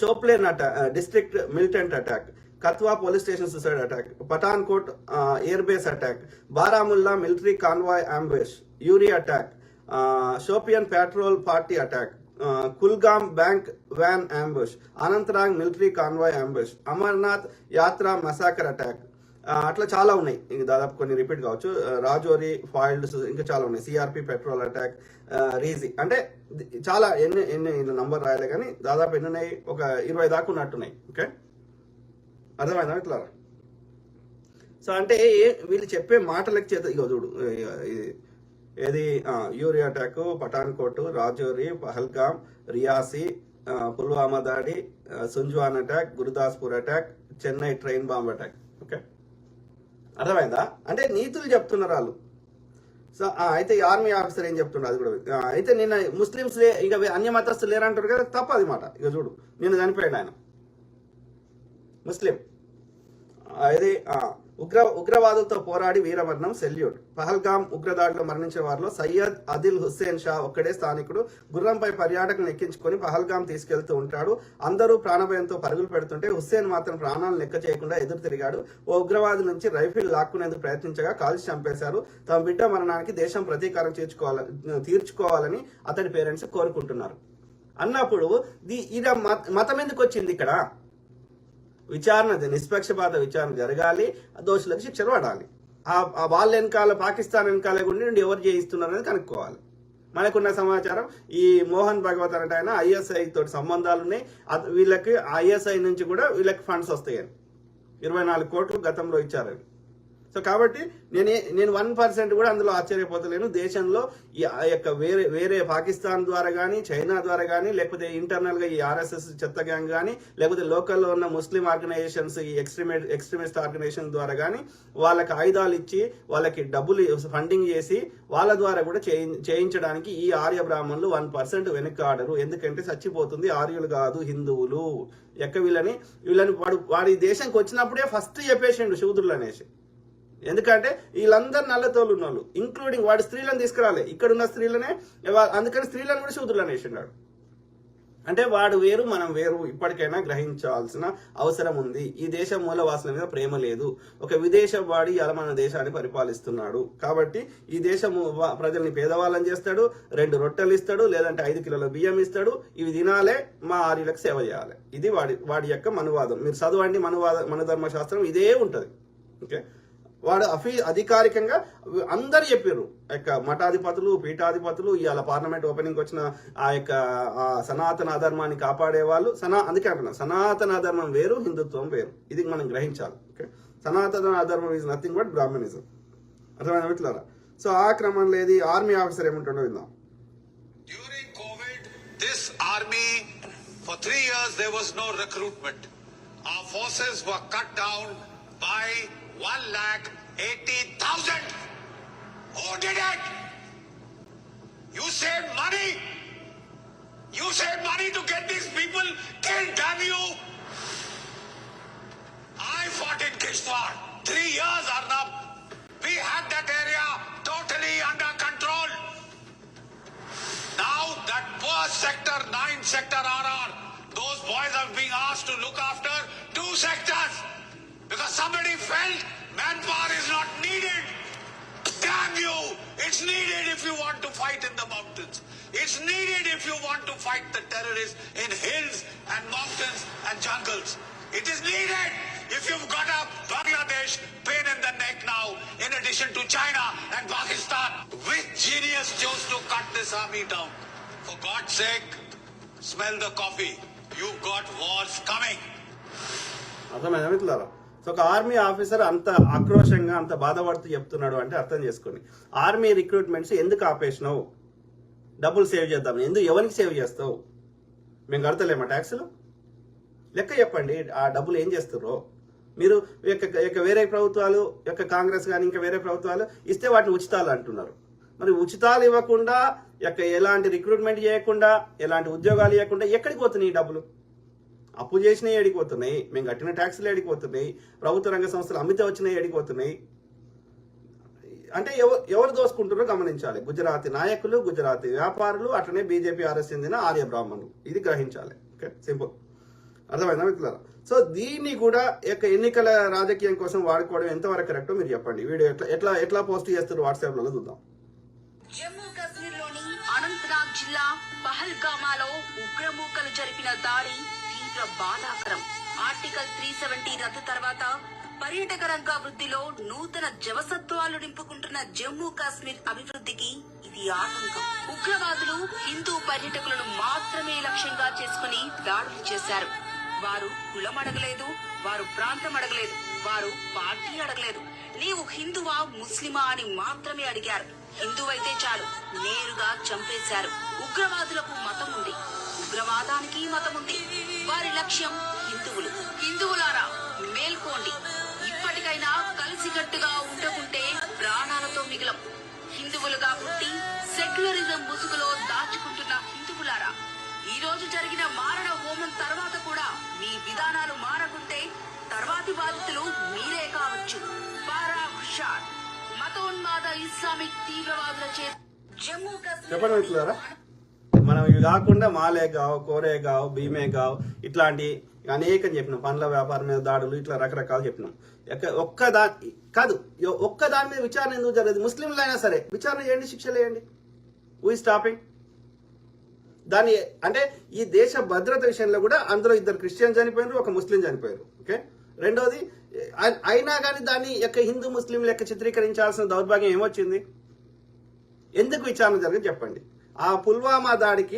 Shopian district militant attack, Kathua police station suicide attack, Pathankot air base attack, Baramulla military convoy ambush, Uri attack, Shopian patrol party attack, Kulgam bank van ambush, Anantnag military convoy ambush, Amarnath Yatra massacre attack. అట్లా చాలా ఉన్నాయి, దాదాపు కొన్ని రిపీట్ కావచ్చు. రాజోరీ ఫాయిల్డ్, ఇంకా చాలా ఉన్నాయి. సిఆర్పి పెట్రోల్ అటాక్, రీజీ, అంటే చాలా ఎన్ని నంబర్ రాయాలి కానీ దాదాపు ఎన్ని ఉన్నాయి, ఒక 20 దాకా ఉన్నట్టున్నాయి. ఓకే, అర్థమైందా ఇట్లా? సో అంటే వీళ్ళు చెప్పే మాటలకు చేత ఇగో చూడు, ఏది యూరి అటాక్, పఠాన్కోట్, రాజౌరి, పహల్గామ్, రియాసీ, పుల్వామా దాడి, Sunjuwan attack, Gurdaspur attack, Chennai train bomb attack. Okay, అర్థమైందా? అంటే నీతులు చెప్తున్నారు వాళ్ళు. సో అయితే ఆర్మీ ఆఫీసర్ ఏం చెప్తున్నారు అది కూడా. అయితే నిన్న ముస్లిమ్స్ ఇక అన్య మతస్థులు లేరంటారు కదా, తప్ప అది మాట. ఇక చూడు, నిన్న చనిపోయాడు ఆయన ముస్లిం. ఇది ఉగ్రవాదులతో పోరాడి వీరమరణం, సెల్యూట్. పహల్గామ్ ఉగ్రదాడిలో మరణించిన వారిలో సయ్యద్ అదిల్ హుస్సేన్ షా ఒక్కడే స్థానికుడు. గుర్రంపై పర్యాటకులను ఎక్కించుకొని పహల్గామ్ తీసుకెళ్తూ ఉంటాడు. అందరూ ప్రాణభయంతో పరుగులు పెడుతుంటే హుస్సేన్ మాత్రం ప్రాణాలను లెక్క చేయకుండా ఎదురు తిరిగాడు. ఓ ఉగ్రవాది నుంచి రైఫిల్ లాక్కునేందుకు ప్రయత్నించగా కాల్చి చంపేశారు. తమ బిడ్డ మరణానికి దేశం ప్రతీకారం తీర్చుకోవాలని అతడి పేరెంట్స్ కోరుకుంటున్నారు అన్నప్పుడు ఇది మతం ఎందుకు వచ్చింది ఇక్కడ? విచారణ, నిష్పక్షపాత విచారణ జరగాలి, దోషులకు శిక్షలు పడాలి. వాళ్ళ వెనకాల, పాకిస్తాన్ వెనకాల ఉండి ఎవరు చేయిస్తున్నారు అనేది కనుక్కోవాలి. మనకున్న సమాచారం ఈ మోహన్ భగవత్ అంటే ఆయన ఐఎస్ఐ తోటి సంబంధాలు ఉన్నాయి. వీళ్ళకి ఐఎస్ఐ నుంచి కూడా వీళ్ళకి ఫండ్స్ వస్తాయని 24 కోట్లు గతంలో ఇచ్చారని. సో కాబట్టి నేను 1% కూడా అందులో ఆశ్చర్యపోతలేను. దేశంలో ఈ యొక్క వేరే పాకిస్తాన్ ద్వారా కానీ, చైనా ద్వారా కానీ, లేకపోతే ఇంటర్నల్ గా ఈ ఆర్ఎస్ఎస్ చెత్త గ్యాంగ్ కానీ, లేకపోతే లోకల్లో ఉన్న ముస్లిం ఆర్గనైజేషన్స్, ఈ ఎక్స్ట్రీమిస్ట్ ఆర్గనైజేషన్ ద్వారా కానీ వాళ్ళకి ఆయుధాలు ఇచ్చి వాళ్ళకి డబ్బులు ఫండింగ్ చేసి వాళ్ళ ద్వారా కూడా చేయించడానికి ఈ ఆర్య బ్రాహ్మణులు 1% వెనక్కి ఆడరు. ఎందుకంటే చచ్చిపోతుంది ఆర్యులు కాదు హిందువులు. వీళ్ళని వాడి దేశానికి వచ్చినప్పుడే ఫస్ట్ చెప్పేసిండు శూద్రులు అనేసి. ఎందుకంటే వీళ్ళందరూ నల్లతోలు ఉన్న వాళ్ళు, ఇంక్లూడింగ్ వాడి స్త్రీలను తీసుకురాలే, ఇక్కడున్న స్త్రీలనే, అందుకని స్త్రీలను కూడా శూద్రులు అనేసినాడు. అంటే వాడు వేరు, మనం వేరు. ఇప్పటికైనా గ్రహించాల్సిన అవసరం ఉంది. ఈ దేశం మూలవాసుల మీద ప్రేమ లేదు. ఒక విదేశవాడి ఇలా మన దేశాన్ని పరిపాలిస్తున్నాడు. కాబట్టి ఈ దేశము ప్రజల్ని పేదవాళ్ళని చేస్తాడు, 2 రొట్టెలు ఇస్తాడు, లేదంటే 5 కిలోల బియ్యం ఇస్తాడు. ఇవి తినాలే, మా ఆర్యులకు సేవ చేయాలి. ఇది వాడి యొక్క మనువాదం. మీరు చదవండి, మనధర్మ శాస్త్రం ఇదే ఉంటది. ఓకే, వాడు అధికారికంగా అందరు చెప్పారు యొక్క మఠాధిపతులు పీఠాధిపతులు ఇవాళ పార్లమెంట్ ఓపెనింగ్ వచ్చిన ఆ యొక్క సనాతన అధర్మాన్ని కాపాడే వాళ్ళు అందుకే అంటున్నా సనాతన అధర్మం వేరు, హిందుత్వం వేరు. ఇది మనం గ్రహించాలి. ఓకే, సనాతన అధర్మం ఈజ్ నథింగ్ బట్ బ్రాహ్మణిజం. అర్థమైనా మిత్రులారా? సో ఆ క్రమంలో ఏది ఆర్మీ ఆఫీసర్ ఏమంటాడో విందాం. During COVID, this army, for 3 years, there was no recruitment. Our forces were cut down by 1,80,000. Who did it? You saved money. You saved money to get these people killed, damn you. I fought in Kishtwar. 3 years, Arnab. We had that area totally under control. Now that poor sector 9 sector RR, those boys are being asked to look after 2 sectors because somebody felt manpower is not needed. Damn you! It's needed if you want to fight in the mountains. It's needed if you want to fight the terrorists in hills and mountains and jungles. It is needed if you've got a Bangladesh pain in the neck now, in addition to China and Pakistan. Which genius chose to cut this army down? For God's sake, smell the coffee. You've got wars coming. అర్థమైందా మిత్రులారా? So ఒక army officer అంత ఆక్రోషంగా అంత బాధపడుతూ చెప్తున్నాడు అంటే అర్థం చేసుకోండి. ఆర్మీ రిక్రూట్మెంట్స్ ఎందుకు ఆపేసినావు? డబ్బులు సేవ్ చేద్దాం. ఎవరికి సేవ్ చేస్తావు? మేము కడతలేమా ట్యాక్సులు? లెక్క చెప్పండి. ఆ డబ్బులు ఏం చేస్తారో మీరు. వేరే ప్రభుత్వాలు కాంగ్రెస్ కానీ ఇంకా వేరే ప్రభుత్వాలు ఇస్తే వాటిని ఉచితాలు అంటున్నారు. మరి ఉచితాలు ఇవ్వకుండా ఎలాంటి రిక్రూట్మెంట్ చేయకుండా ఎలాంటి ఉద్యోగాలు ఇవ్వకుండా ఎక్కడికి పోతున్నాయి ఈ డబ్బులు? అప్పు చేసినవి ఎడిపోతున్నాయి, మేము కట్టిన ట్యాక్సులు ఎడిపోతున్నాయి, ప్రభుత్వ రంగ సంస్థలు అమ్మితే వచ్చినవి ఎడిపోతున్నాయి. అంటే ఎవరు దోసుకుంటారో గమనించాలి. గుజరాతీ నాయకులు, గుజరాతీ వ్యాపారులు, అట్లనే బీజేపీ ఆర్ఎస్ చెందిన ఆర్య బ్రాహ్మణులు. ఇది గ్రహించాలి. Okay, simple. అర్థమైందా మిత్రులారా? సో దీన్ని కూడా ఎన్నికల రాజకీయం కోసం వాడుకోవడం ఎంతవరకు కరెక్టో మీరు చెప్పండి. వీడియో ఎట్లా పోస్ట్ చేస్తారు వాట్సాప్లలో చూద్దాం. జమ్మూ కాశ్మీర్ లోని అనంతనాగ్ జిల్లా పహల్గామాలో ఉగ్రమూకలు జరిపిన దాడి తీవ్ర బాధాకరం. ఆర్టికల్ 370 రద్దు తర్వాత పర్యాటక రంగ వృద్ధిలో నూతన జవసత్వాలు నింపుకుంటున్న జమ్మూ కాశ్మీర్ అభివృద్ధికి ఇది ఆటంకం. ఉగ్రవాదులు హిందూ పర్యాటకులను మాత్రమే లక్ష్యంగా చేసుకుని దాడులు చేశారు. వారు కులం అడగలేదు, వారు ప్రాంతం అడగలేదు, వారు పార్టీ అడగలేదు. నీవు హిందువా ముస్లిమా అని మాత్రమే అడిగారు. హిందువైతే చాలు, నేరుగా చంపేశారు. ఉగ్రవాదులకు మతం ఉంది, ఉగ్రవాదానికి మతం ఉంది. వారి లక్ష్యం హిందువులు. హిందువులారా మేల్కోండి. ఇప్పటికైనా కలిసికట్టుగా ఉండకుంటే ప్రాణాలతో మిగిలం. హిందువులుగా పుట్టి సెక్యులరిజం ముసుగులో దాచుకుంటున్న హిందువులారా, ఈ రోజు జరిగిన మారణ హోమం తర్వాత కూడా మీ విధానాలు మారకుంటే తర్వాతి బాధితులు మీరే కావచ్చు. బారా హుషార్ మతోన్మాద ఇస్లామిక్ తీవ్రవాదుల చేత జమ్మూ చెప్పండి మిత్రులారా. మనం ఇవి కాకుండా మాలేగావ్, కోరేగావ్, భీమేగావ్ ఇట్లాంటి అనేకం చెప్పినాం. పండ్ల వ్యాపారం మీద దాడులు ఇట్లా రకరకాలు చెప్పినాం. ఒక్క దాని మీద విచారణ ఎందుకు జరగదు? ముస్లింలు అయినా సరే విచారణ చేయండి, శిక్షలు వేయండి. హూ ఇస్ స్టాపింగ్ దాన్ని? అంటే ఈ దేశ భద్రత విషయంలో కూడా అందులో 2 క్రిస్టియన్ చనిపోయారు, 1 ముస్లిం చనిపోయారు. ఓకే, రెండోది అయినా కానీ దాన్ని హిందూ ముస్లిం లెక్క చిత్రీకరించాల్సిన దౌర్భాగ్యం ఏమొచ్చింది? ఎందుకు విచారణ జరగదు చెప్పండి. ఆ పుల్వామా దాడికి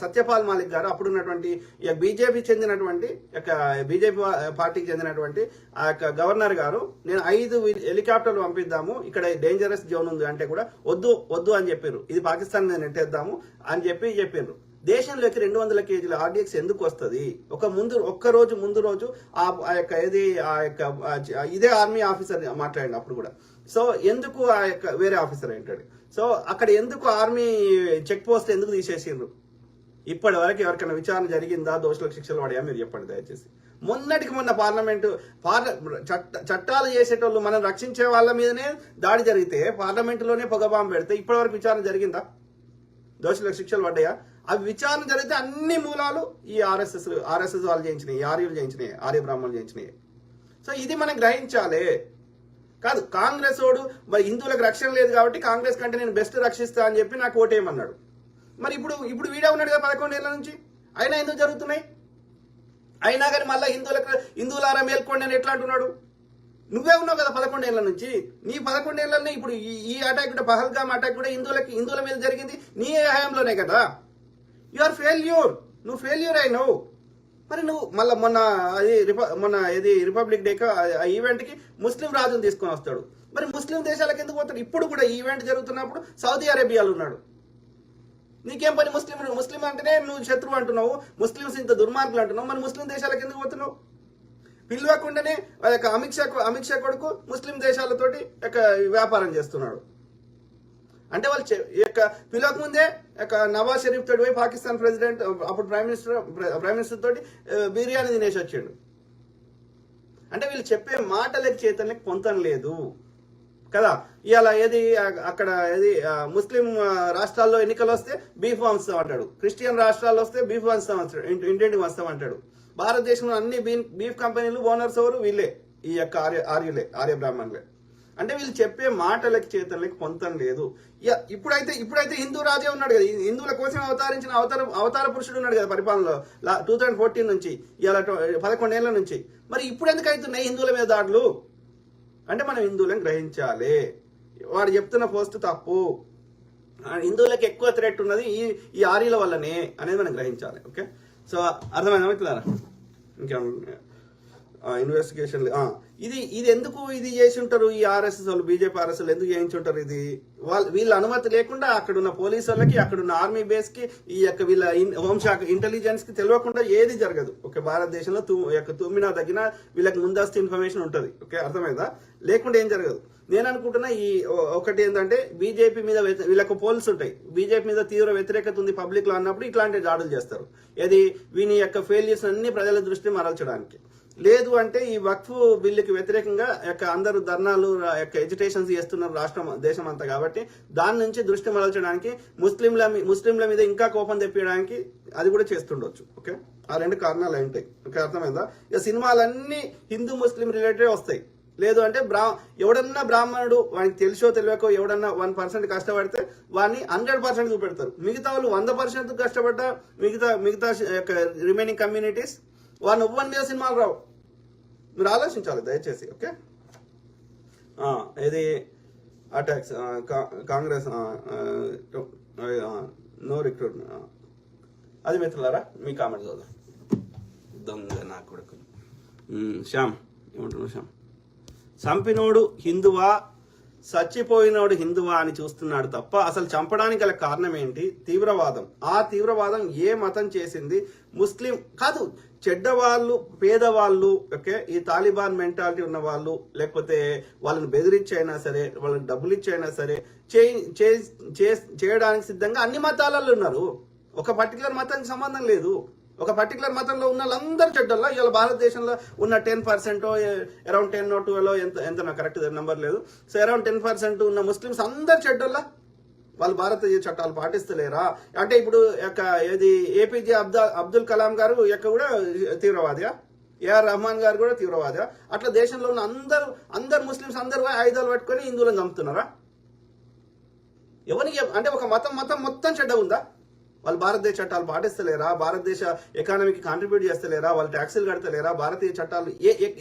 సత్యపాల్ మాలిక్ గారు అప్పుడున్నటువంటి బీజేపీ చెందినటువంటి బీజేపీ పార్టీకి చెందినటువంటి ఆ గవర్నర్ గారు, నేను 5 హెలికాప్టర్లు పంపిద్దాము, ఇక్కడ డేంజరస్ జోన్ ఉంది అంటే కూడా వద్దు అని చెప్పారు. ఇది పాకిస్తాన్ మీద నెట్టేద్దాము అని చెప్పారు. దేశంలోకి 200 కేజీల ఆర్డీఎక్స్ ఎందుకు వస్తుంది? ఒక్క రోజు ముందు రోజు ఇదే ఆర్మీ ఆఫీసర్ మాట్లాడండి అప్పుడు కూడా. సో ఎందుకు వేరే ఆఫీసర్ ఏంటాడు? సో అక్కడ ఎందుకు ఆర్మీ చెక్ పోస్ట్ ఎందుకు తీసేసిండ్రు? ఇప్పటి వరకు ఎవరికైనా విచారణ జరిగిందా? దోషులకు శిక్షలు పడాయా? మీరు చెప్పండి దయచేసి. మొన్న చట్టాలు చేసేటోళ్ళు మనం రక్షించే వాళ్ళ మీదనే దాడి జరిగితే, పార్లమెంటులోనే పొగబాంబు పెడితే ఇప్పటి వరకు విచారణ జరిగిందా? దోషులకు శిక్షలు పడ్డాయా? అవి విచారణ జరిగితే అన్ని మూలాలు ఈ ఆర్ఎస్ఎస్ వాళ్ళు చేయించినాయి, ఆర్యులు చేయించినాయి, ఆర్య బ్రాహ్మణులు చేయించినాయి. సో ఇది మనం గ్రహించాలి. కాదు కాంగ్రెస్ వాడు మరి హిందువులకు రక్షణ లేదు కాబట్టి కాంగ్రెస్ కంటే నేను బెస్ట్ రక్షిస్తా అని చెప్పి నాకు ఓటేయమన్నాడు. మరి ఇప్పుడు వీడే ఉన్నాడు కదా 11 ఏళ్ల నుంచి. అయినా ఎందుకు జరుగుతున్నాయి? అయినా కానీ మళ్ళీ హిందువులారా మేల్కోండి అని ఎట్లా అంటున్నాడు? నువ్వే ఉన్నావు కదా 11 ఏళ్ల నుంచి. నీ 11 ఏళ్లనే ఇప్పుడు ఈ అటాక్ కూడా, పహల్గామ్ అటాక్ కూడా హిందువుల మీద జరిగింది నీ హయాంలోనే కదా. యు ఆర్ ఫెయిల్యూర్, నువ్వు ఫెయిల్యూర్ అయినావు. మరి నువ్వు మళ్ళీ మొన్న ఇది రిపబ్లిక్ డే ఆ ఈవెంట్ కి ముస్లిం రాజును తీసుకొని వస్తాడు. మరి ముస్లిం దేశాలకు ఎందుకు పోతాడు? ఇప్పుడు కూడా ఈ ఈవెంట్ జరుగుతున్నప్పుడు సౌదీ అరేబియాలో ఉన్నాడు. నీకేం పని? ముస్లిం అంటేనే నువ్వు శత్రువు అంటున్నావు, ముస్లింస్ ఇంత దుర్మార్గులు అంటున్నావు. మరి ముస్లిం దేశాలకు ఎందుకు పోతున్నావు? పిలవకుండానే అమిత్ షా కొడుకు ముస్లిం దేశాలతోటి వ్యాపారం చేస్తున్నాడు. అంటే వాళ్ళు పిలవక ముందే నవాజ్ షరీఫ్ తోటి పోయి పాకిస్తాన్ ప్రెసిడెంట్ అప్పుడు ప్రైమ్ మినిస్టర్ తోటి బిర్యానీ తినేసి వచ్చాడు. అంటే వీళ్ళు చెప్పే మాటలకి చేతనకి పొంతం లేదు కదా. ఇవాళ అక్కడ ముస్లిం రాష్ట్రాల్లో ఎన్నికలు వస్తే బీఫ్ వంచుతాం అంటాడు, క్రిస్టియన్ రాష్ట్రాల్లో వస్తే బీఫ్ వంచుతాం అంటాడు, ఇంటింటికి వస్తాం అంటాడు. భారతదేశంలో అన్ని బీఫ్ కంపెనీలు ఓనర్స్ ఎవరు? వీళ్ళే, ఈ యొక్క ఆర్య బ్రాహ్మణులే. అంటే వీళ్ళు చెప్పే మాటలకి చేతలకి పొంతం లేదు. ఇప్పుడైతే హిందూ రాజే ఉన్నాడు కదా, హిందువుల కోసం అవతరించిన అవతార పురుషుడు ఉన్నాడు కదా పరిపాలనలో 2014 నుంచి ఇలా 11 ఏళ్ల నుంచి. మరి ఇప్పుడు ఎందుకు అవుతున్నాయి హిందువుల మీద దాడులు? అంటే మనం హిందువులను గ్రహించాలి. వాడు చెప్తున్న పోస్ట్ తప్పు, హిందువులకు ఎక్కువ థ్రెట్ ఉన్నది ఈ ఆర్యుల వల్లనే అనేది మనం గ్రహించాలి. ఓకే, సో అర్థమైనా మిత్రులారా? ఇంకేమన్నా ఇన్వెస్టిగేషన్ ఇది ఎందుకు ఇది చేసి ఉంటారు? ఈ ఆర్ఎస్ఎస్ వాళ్ళు, బీజేపీ ఆర్ఎస్ఎస్ ఎందుకు చేయించి ఉంటారు ఇది? వీళ్ళ అనుమతి లేకుండా అక్కడున్న పోలీసు వాళ్ళకి, అక్కడున్న ఆర్మీ బేస్ కి, ఈ యొక్క వీళ్ళ హోంశాఖ ఇంటెలిజెన్స్ కి తెలియకుండా ఏది జరగదు. ఓకే, భారతదేశంలో తుమ్మినా తగ్గినా వీళ్ళకి ముందస్తు ఇన్ఫర్మేషన్ ఉంటది. ఓకే, అర్థమైందా? లేకుండా ఏం జరగదు. నేను అనుకుంటున్నా ఈ ఒకటి ఏంటంటే బీజేపీ మీద వీళ్ళకు పోల్స్ ఉంటాయి, బీజేపీ మీద తీవ్ర వ్యతిరేకత ఉంది పబ్లిక్ లో అన్నప్పుడు ఇట్లాంటి దాడులు చేస్తారు. వీని యొక్క ఫెయిల్యూర్స్ అన్ని ప్రజల దృష్టి మరల్చడానికి. లేదు అంటే ఈ వక్ఫ్ బిల్లుకి వ్యతిరేకంగా అందరూ ధర్నాలు ఎజిటేషన్స్ చేస్తున్నారు దేశం అంతా. కాబట్టి దాని నుంచి దృష్టి మరల్చడానికి, ముస్లింల మీద ఇంకా కోపం తెప్పించడానికి అది కూడా చేస్తుండొచ్చు. ఓకే, ఆ రెండు కారణాలు ఉంటాయి. ఓకే, అర్థమైందా? ఇక సినిమాలన్నీ హిందూ ముస్లిం రిలేటెడ్ వస్తాయి. లేదు అంటే ఎవడన్నా బ్రాహ్మణుడు వానికి తెలిసో తెలియకో ఎవడన్నా 1% కష్టపడితే వాడిని 100% చూపెడతారు. మిగతా వాళ్ళు 100% కష్టపడ్డా మిగతా రిమైనింగ్ కమ్యూనిటీస్ వాడిని ఒవ్వని మీద సినిమాలు రావు. మీరు ఆలోచించాలి దయచేసి. ఓకే, ఇది అటాక్స్ కాంగ్రెస్ నో రిక్రూట్మెంట్ అది మిత్రులారా మీ కామెంట్ చదువు. దొంగ నా కొడుకు శ్యామ్ ఏమంటున్నావు? శ్యామ్, చంపినోడు హిందువా చచ్చిపోయినోడు హిందువా అని చూస్తున్నాడు తప్ప అసలు చంపడానికి గల కారణం ఏంటి? తీవ్రవాదం. ఆ తీవ్రవాదం ఏ మతం చేసింది? ముస్లిం కాదు, చెడ్డవాళ్ళు, పేదవాళ్ళు, ఓకే, ఈ తాలిబాన్ మెంటాలిటీ ఉన్న వాళ్ళు, లేకపోతే వాళ్ళని బెదిరించైనా సరే, వాళ్ళని డబ్బులు ఇచ్చైనా సరే చేయడానికి సిద్ధంగా అన్ని మతాలలో ఉన్నారు. ఒక పర్టికులర్ మతానికి సంబంధం లేదు. ఒక పర్టికులర్ మతంలో ఉన్న వాళ్ళందరూ చెడ్డల్లా. ఇవాళ భారతదేశంలో ఉన్న 10% అరౌండ్ 10 or 12 ఎంత నాకు కరెక్ట్ నెంబర్ లేదు. సో అరౌండ్ 10% ఉన్న ముస్లిమ్స్ అందరు చెడ్డల్లా. వాళ్ళు భారతీయ చట్టాలు పాటిస్తలేరా? అంటే ఇప్పుడు ఏపీజే అబ్దుల్ కలాం గారు కూడా తీవ్రవాదిగా, ఏఆర్ రెహమాన్ గారు కూడా తీవ్రవాదిగా. అట్లా దేశంలో ఉన్న అందరు ముస్లిమ్స్ అందరూ ఆయుధాలు పట్టుకొని హిందువులను చంపుతున్నారా? ఎవరికి అంటే ఒక మతం మొత్తం చెడ్డ ఉందా? వాళ్ళు భారతదేశ చట్టాలు పాటిస్తలేరా? భారతదేశ ఎకానమీకి కాంట్రిబ్యూట్ చేస్తలేరా? వాళ్ళు ట్యాక్సులు కడతలేరా? భారతీయ చట్టాలు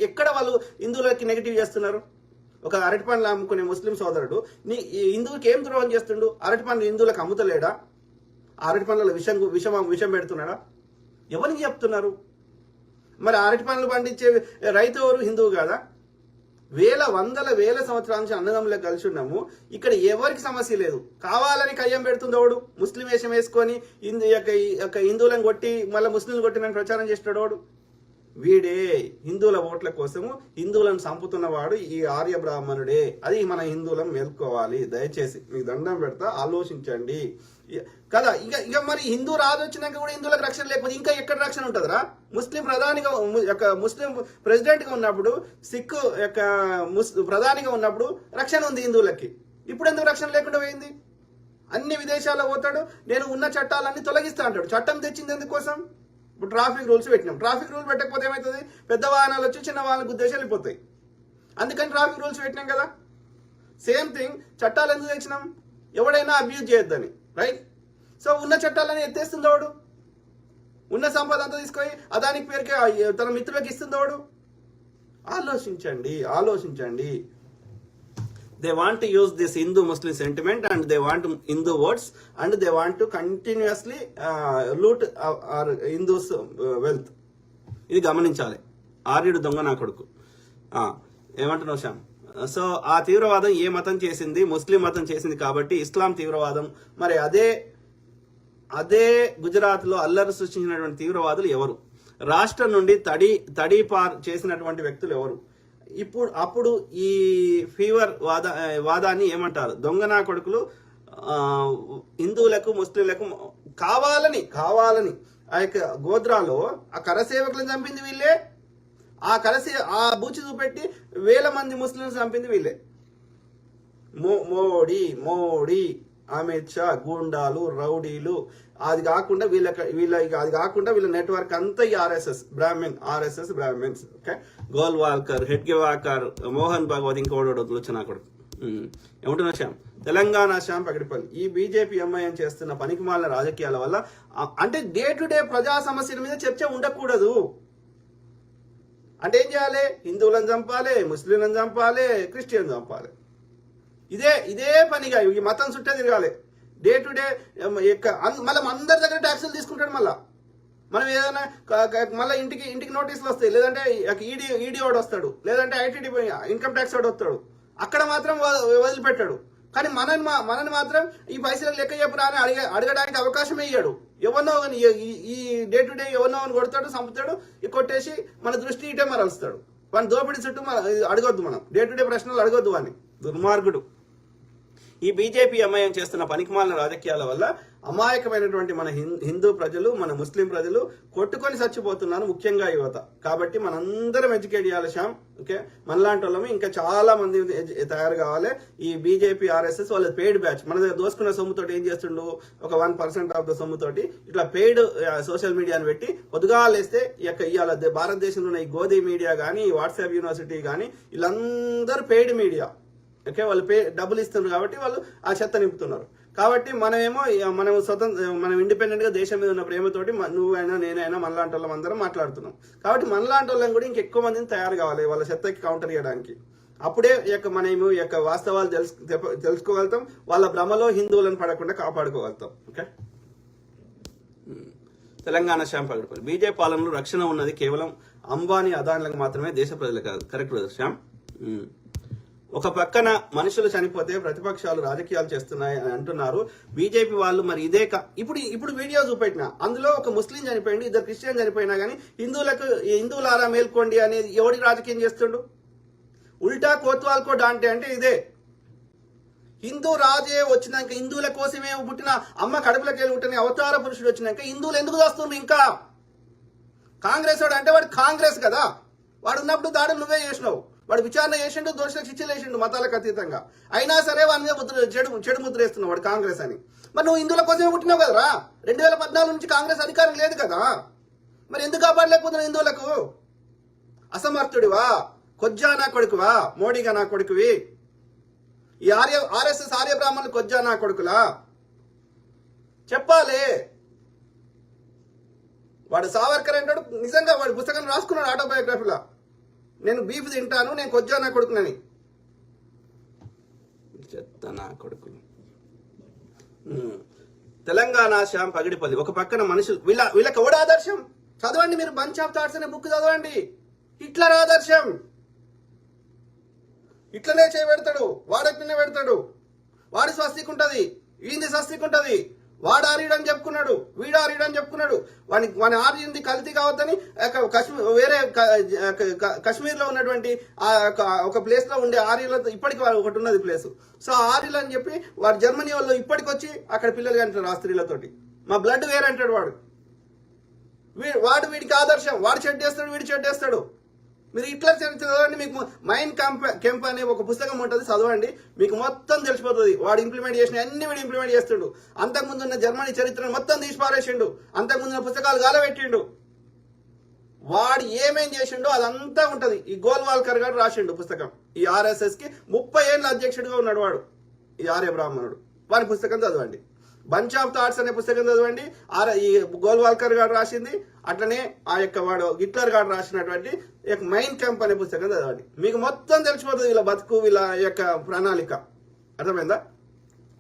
ఎక్కడ వాళ్ళు హిందువులకి నెగిటివ్ చేస్తున్నారు? ఒక అరటి పండ్లు అమ్ముకునే ముస్లిం సోదరుడు హిందువుకి ఏం ద్రోహం చేస్తుండు? అరటి పండ్లు హిందువులకు అమ్ముతలేడా? అరటి పండ్లలో విషం పెడుతున్నాడా? ఎవరికి చెప్తున్నారు? మరి అరటి పండ్లు పండించే రైతు ఎవరు? హిందువు కాదా? వేల సంవత్సరాల నుంచి అన్నదమ్ములకు కలిసి ఉన్నాము. ఇక్కడ ఎవరికి సమస్య లేదు. కావాలని కయ్యం పెడుతుంది వాడు, ముస్లిం వేషం వేసుకొని హిందువులను కొట్టి మళ్ళీ ముస్లింలు కొట్టి నేను ప్రచారం చేస్తాడు వాడు. వీడే హిందువుల ఓట్ల కోసము హిందువులను చంపుతున్నవాడు ఈ ఆర్య బ్రాహ్మణుడే. అది మన హిందువులను మేల్కోవాలి. దయచేసి మీకు దండం పెడతా, ఆలోచించండి కదా. ఇక మరి హిందూ రాజు వచ్చినాక కూడా హిందువులకు రక్షణ లేకపోతే ఇంకా ఎక్కడ రక్షణ ఉంటుందిరా? ముస్లిం ప్రెసిడెంట్ గా ఉన్నప్పుడు, సిక్ ప్రధానిగా ఉన్నప్పుడు రక్షణ ఉంది హిందువులకి. ఇప్పుడు ఎందుకు రక్షణ లేకుండా పోయింది? అన్ని విదేశాల్లో పోతాడు, నేను ఉన్న చట్టాలన్నీ తొలగిస్తా అంటాడు. చట్టం తెచ్చింది ఎందుకోసం? ఇప్పుడు ట్రాఫిక్ రూల్స్ పెట్టినాం. ట్రాఫిక్ రూల్ పెట్టకపోతే ఏమవుతుంది? పెద్ద వాహనాలు వచ్చి చిన్న వాహనాలకు ఉద్దేశాలు వెళ్ళిపోతాయి. అందుకని ట్రాఫిక్ రూల్స్ పెట్టినాం కదా. సేమ్ థింగ్, చట్టాలు ఎందుకు తెచ్చినాం? ఎవడైనా అబ్యూజ్ చేయొద్దని, రైట్? సో ఉన్న చట్టాలని ఎత్తేస్తుందోడు, ఉన్న సంపద అంతా తీసుకొని అదానికి పేరుకే తన మిత్రులకు ఇస్తుందోడు. ఆలోచించండి. They want to use this Hindu-Muslim sentiment and they want Hindu votes and they want to continuously loot our Hindus' wealth. ఇది గమనించాలి. ఆర్యుడు దొంగ నా కొడుకు. ఏమంటున్నావు శ్యామ్? సో ఆ తీవ్రవాదం ఏ మతం చేసింది? ముస్లిం మతం చేసింది కాబట్టి ఇస్లాం తీవ్రవాదం. మరి అదే గుజరాత్ లో అల్లరి సృష్టించినటువంటి తీవ్రవాదులు ఎవరు? రాష్ట్రం నుండి తడిపార్ చేసినటువంటి వ్యక్తులు ఎవరు? అప్పుడు ఈ ఫీవర్ వాదాన్ని ఏమంటారు? దొంగ నా కొడుకులు హిందువులకు ముస్లింలకు కావాలని ఆ యొక్క గోద్రాలో ఆ కరసేవకులను చంపింది వీళ్ళే. ఆ బూచి చూపెట్టి 1000 మంది ముస్లింలు చంపింది వీళ్ళే. మోడీ అమిత్ షా గూండాలు రౌడీలు. అది కాకుండా వీళ్ళ నెట్వర్క్ అంతా ఈ RSS Brahmins. Okay, Golwalkar, Hedgewar, Mohan Bhagwat, ఇంకోటి వచ్చినా కూడా. ఏమంటున్నా శ్యామ్? తెలంగాణ శ్యామ్ పగడిపల్లి, ఈ బీజేపీ ఎంఐఎం చేస్తున్న పనికిమాలిన రాజకీయాల వల్ల అంటే డే టు డే ప్రజా సమస్యల మీద చర్చ ఉండకూడదు. అంటే ఏం చేయాలి? హిందువులను చంపాలి, ముస్లింలను చంపాలి, క్రిస్టియన్ చంపాలి. ఇదే పనిగా ఈ మతం చుట్టే తిరగాలి. డే టు డే మళ్ళీ అందరి దగ్గర ట్యాక్సులు తీసుకుంటాడు. మనం ఏదైనా మళ్ళీ ఇంటికి నోటీసులు వస్తాయి, లేదంటే ఈడీ వాడు వస్తాడు, లేదంటే ఐటీడీ ఇన్కమ్ ట్యాక్స్ వాడు వస్తాడు. అక్కడ మాత్రం వదిలిపెట్టాడు. కానీ మనని మాత్రం ఈ పైసలు లెక్క చెప్పురా అని అడగడానికి అవకాశం ఇయ్యాడు. ఎవరినో ఈ డే టు డే ఎవరినో కొడతాడు, చంపుతాడు, కొట్టేసి మన దృష్టి ఇటే మరలుస్తాడు. వాడిని దోపిడీ చుట్టూ అడగొద్దు. మనం డే టు డే ప్రశ్నలు అడగొద్దు వాడిని. దుర్మార్గుడు. ఈ బీజేపీ ఎంఐఎం చేస్తున్న పనికిమాలిన రాజకీయాల వల్ల అమాయకమైనటువంటి మన హిందూ ప్రజలు, మన ముస్లిం ప్రజలు కొట్టుకొని చచ్చిపోతున్నారు, ముఖ్యంగా యువత. కాబట్టి మనందరం ఎడ్యుకేట్ చేయాలి శ్యామ్. ఓకే, మనలాంటి వాళ్ళము ఇంకా చాలా మంది తయారు కావాలి. ఈ బీజేపీ ఆర్ఎస్ఎస్ వాళ్ళ పెయిడ్ బ్యాచ్ మన దగ్గర దోసుకున్న సొమ్ముతోటి ఏం చేస్తుండు? ఒక 1% ఆఫ్ ద సొమ్ముతోటి ఇట్లా పెయిడ్ సోషల్ మీడియాని పెట్టి పొద్దుగాలేస్తే ఇవాళ భారతదేశంలో ఉన్న ఈ గోధి మీడియా కానీ, వాట్సాప్ యూనివర్సిటీ కానీ, వీళ్ళందరూ పెయిడ్ మీడియా. ఓకే, వాళ్ళు డబ్బులు ఇస్తున్నారు కాబట్టి వాళ్ళు ఆ చెత్త నింపుతున్నారు. కాబట్టి మనం ఇండిపెండెంట్ గా దేశం మీద ఉన్న ప్రేమతోటి నువ్వైనా నేనైనా మనలాంటి వాళ్ళం అందరం మాట్లాడుతున్నాం. కాబట్టి మనలాంటి వాళ్ళని కూడా ఇంకెక్కువ మందిని తయారు కావాలి వాళ్ళ చెత్తకి కౌంటర్ చేయడానికి. అప్పుడే మనము వాస్తవాలు తెలుసుకోగలుగుతాం. వాళ్ళ భ్రమలో హిందువులను పడకుండా కాపాడుకోగలుగుతాం. ఓకే, తెలంగాణ శ్యామ్ పగడిపల్లి, బీజేపీ పాలనలో రక్షణ ఉన్నది కేవలం అంబానీ అదానులకు మాత్రమే, దేశ ప్రజలు కాదు. Correct brother Shyam. ఒక పక్కన మనుషులు చనిపోతే ప్రతిపక్షాలు రాజకీయాలు చేస్తున్నాయి అని అంటున్నారు బీజేపీ వాళ్ళు. మరి ఇదే ఇప్పుడు వీడియో చూపెట్టిన అందులో ఒక ముస్లిం చనిపోయింది, 2 క్రిస్టియన్ చనిపోయినా కానీ హిందువులారా మేల్కోండి అనేది ఎవడికి రాజకీయం చేస్తుండు? ఉల్టా కోత్వాల్కో డాంటే అంటే ఇదే. హిందూ రాజే వచ్చినాక, హిందువుల కోసమే పుట్టిన అమ్మ కడుపులోకి వెళ్ళి పుట్టిన అవతార పురుషుడు వచ్చినాక హిందువులు ఎందుకు వస్తుండ్రు? ఇంకా కాంగ్రెస్ వాడు అంటే వాడు కాంగ్రెస్ కదా, వాడు ఉన్నప్పుడు దాడులు నువ్వే చేసినావు. వాడు విచారణ చేసిండు, దోషులకు శిక్షలు వేసిండు మతాలకు అతీతంగా. అయినా సరే వాడి మీద చెడు ముద్ర వేస్తున్నావు వాడు కాంగ్రెస్ అని. మరి నువ్వు హిందువుల కోసమే పుట్టినావు కదరా. 2014 నుంచి కాంగ్రెస్ అధికారం లేదు కదా, మరి ఎందుకు కాపాడలేకపోతున్నావు హిందువులకు? అసమర్థుడివా? కొజ్జా నా కొడుకువా? మోడీగా నా కొడుకువి? ఈ ఆర్ఎస్ఎస్ ఆర్య బ్రాహ్మణులు కొజ్జా నా కొడుకులా? చెప్పాలి. వాడు సావర్కర్ అంటాడు, నిజంగా వాడు పుస్తకం రాసుకున్నాడు ఆటోబయోగ్రఫీలో. నేను బీఫ్ తింటాను, నేను కొజ్జా నా కొడుకునని. చెత్త నా కొడుకులు. తెలంగాణ శ్యామ్ పగిడిపల్లి, ఒక పక్కన మనుషులు వీళ్ళకి ఎవడు ఆదర్శం? చదవండి మీరు, బంచ్ ఆఫ్ థాట్స్ అనే బుక్ చదవండి. హిట్లర్ ఆదర్శం. ఇట్లనే చేయబెడతాడు, వాడట్లనే పెడతాడు. వాడి స్వస్తికి ఉంటది, వీంది స్వస్తికి ఉంటది. వాడు ఆర్యుడని చెప్పుకున్నాడు, వీడు ఆర్యుడని చెప్పుకున్నాడు. వాని ఆర్యుంది కల్తీ కావద్దని వేరే కశ్మీర్ లో ఉన్నటువంటి ఒక ప్లేస్ లో ఉండే ఆర్యులతో ఇప్పటికి ఒకటి ఉన్నది ప్లేస్. సో ఆర్యులు అని చెప్పి వాడు జర్మనీ వాళ్ళు ఇప్పటికి వచ్చి అక్కడ పిల్లలు అంటారు ఆ స్త్రీలతోటి. మా బ్లడ్ వేరే అంటాడు వాడు వీడికి ఆదర్శం. వాడు చెడ్డ చేస్తాడు, వీడు చెడ్డ చేస్తాడు. మీరు ఇట్లా చదవండి, మీకు మైండ్ కెంప్ అనే ఒక పుస్తకం ఉంటుంది, చదవండి, మీకు మొత్తం తెలిసిపోతుంది. వాడు ఇంప్లిమెంట్ చేసిన అన్ని వీడు ఇంప్లిమెంట్ చేస్తాడు. అంతకుముందు ఉన్న జర్మనీ చరిత్రను మొత్తం తీసి పారేసిండు, అంతకుముందు పుస్తకాలు గాలబెట్టిండు. వాడు ఏమేం చేసిండో అదంతా ఉంటది. ఈ గోల్వాల్కర్ గారు రాసిండు పుస్తకం. ఈ ఆర్ఎస్ఎస్ కి 30 ఏళ్ళ అధ్యక్షుడిగా ఉన్నాడు వాడు, ఈ ఆర్య బ్రాహ్మణుడు. వారి పుస్తకం చదవండి. బంచ్ ఆఫ్ థాట్స్ అనే పుస్తకం చదవండి, ఈ గోల్వాల్కర్ గారు రాసింది, అట్లనే ఆ యొక్క వాడు హిట్లర్ గారు రాసినటువంటి మైన్ క్యాంప్ అనే పుస్తకం చదవండి. మీకు మొత్తం తెలిసిపోతుంది వీళ్ళ బతుకు, వీళ్ళ యొక్క ప్రణాళిక. అర్థమైందా?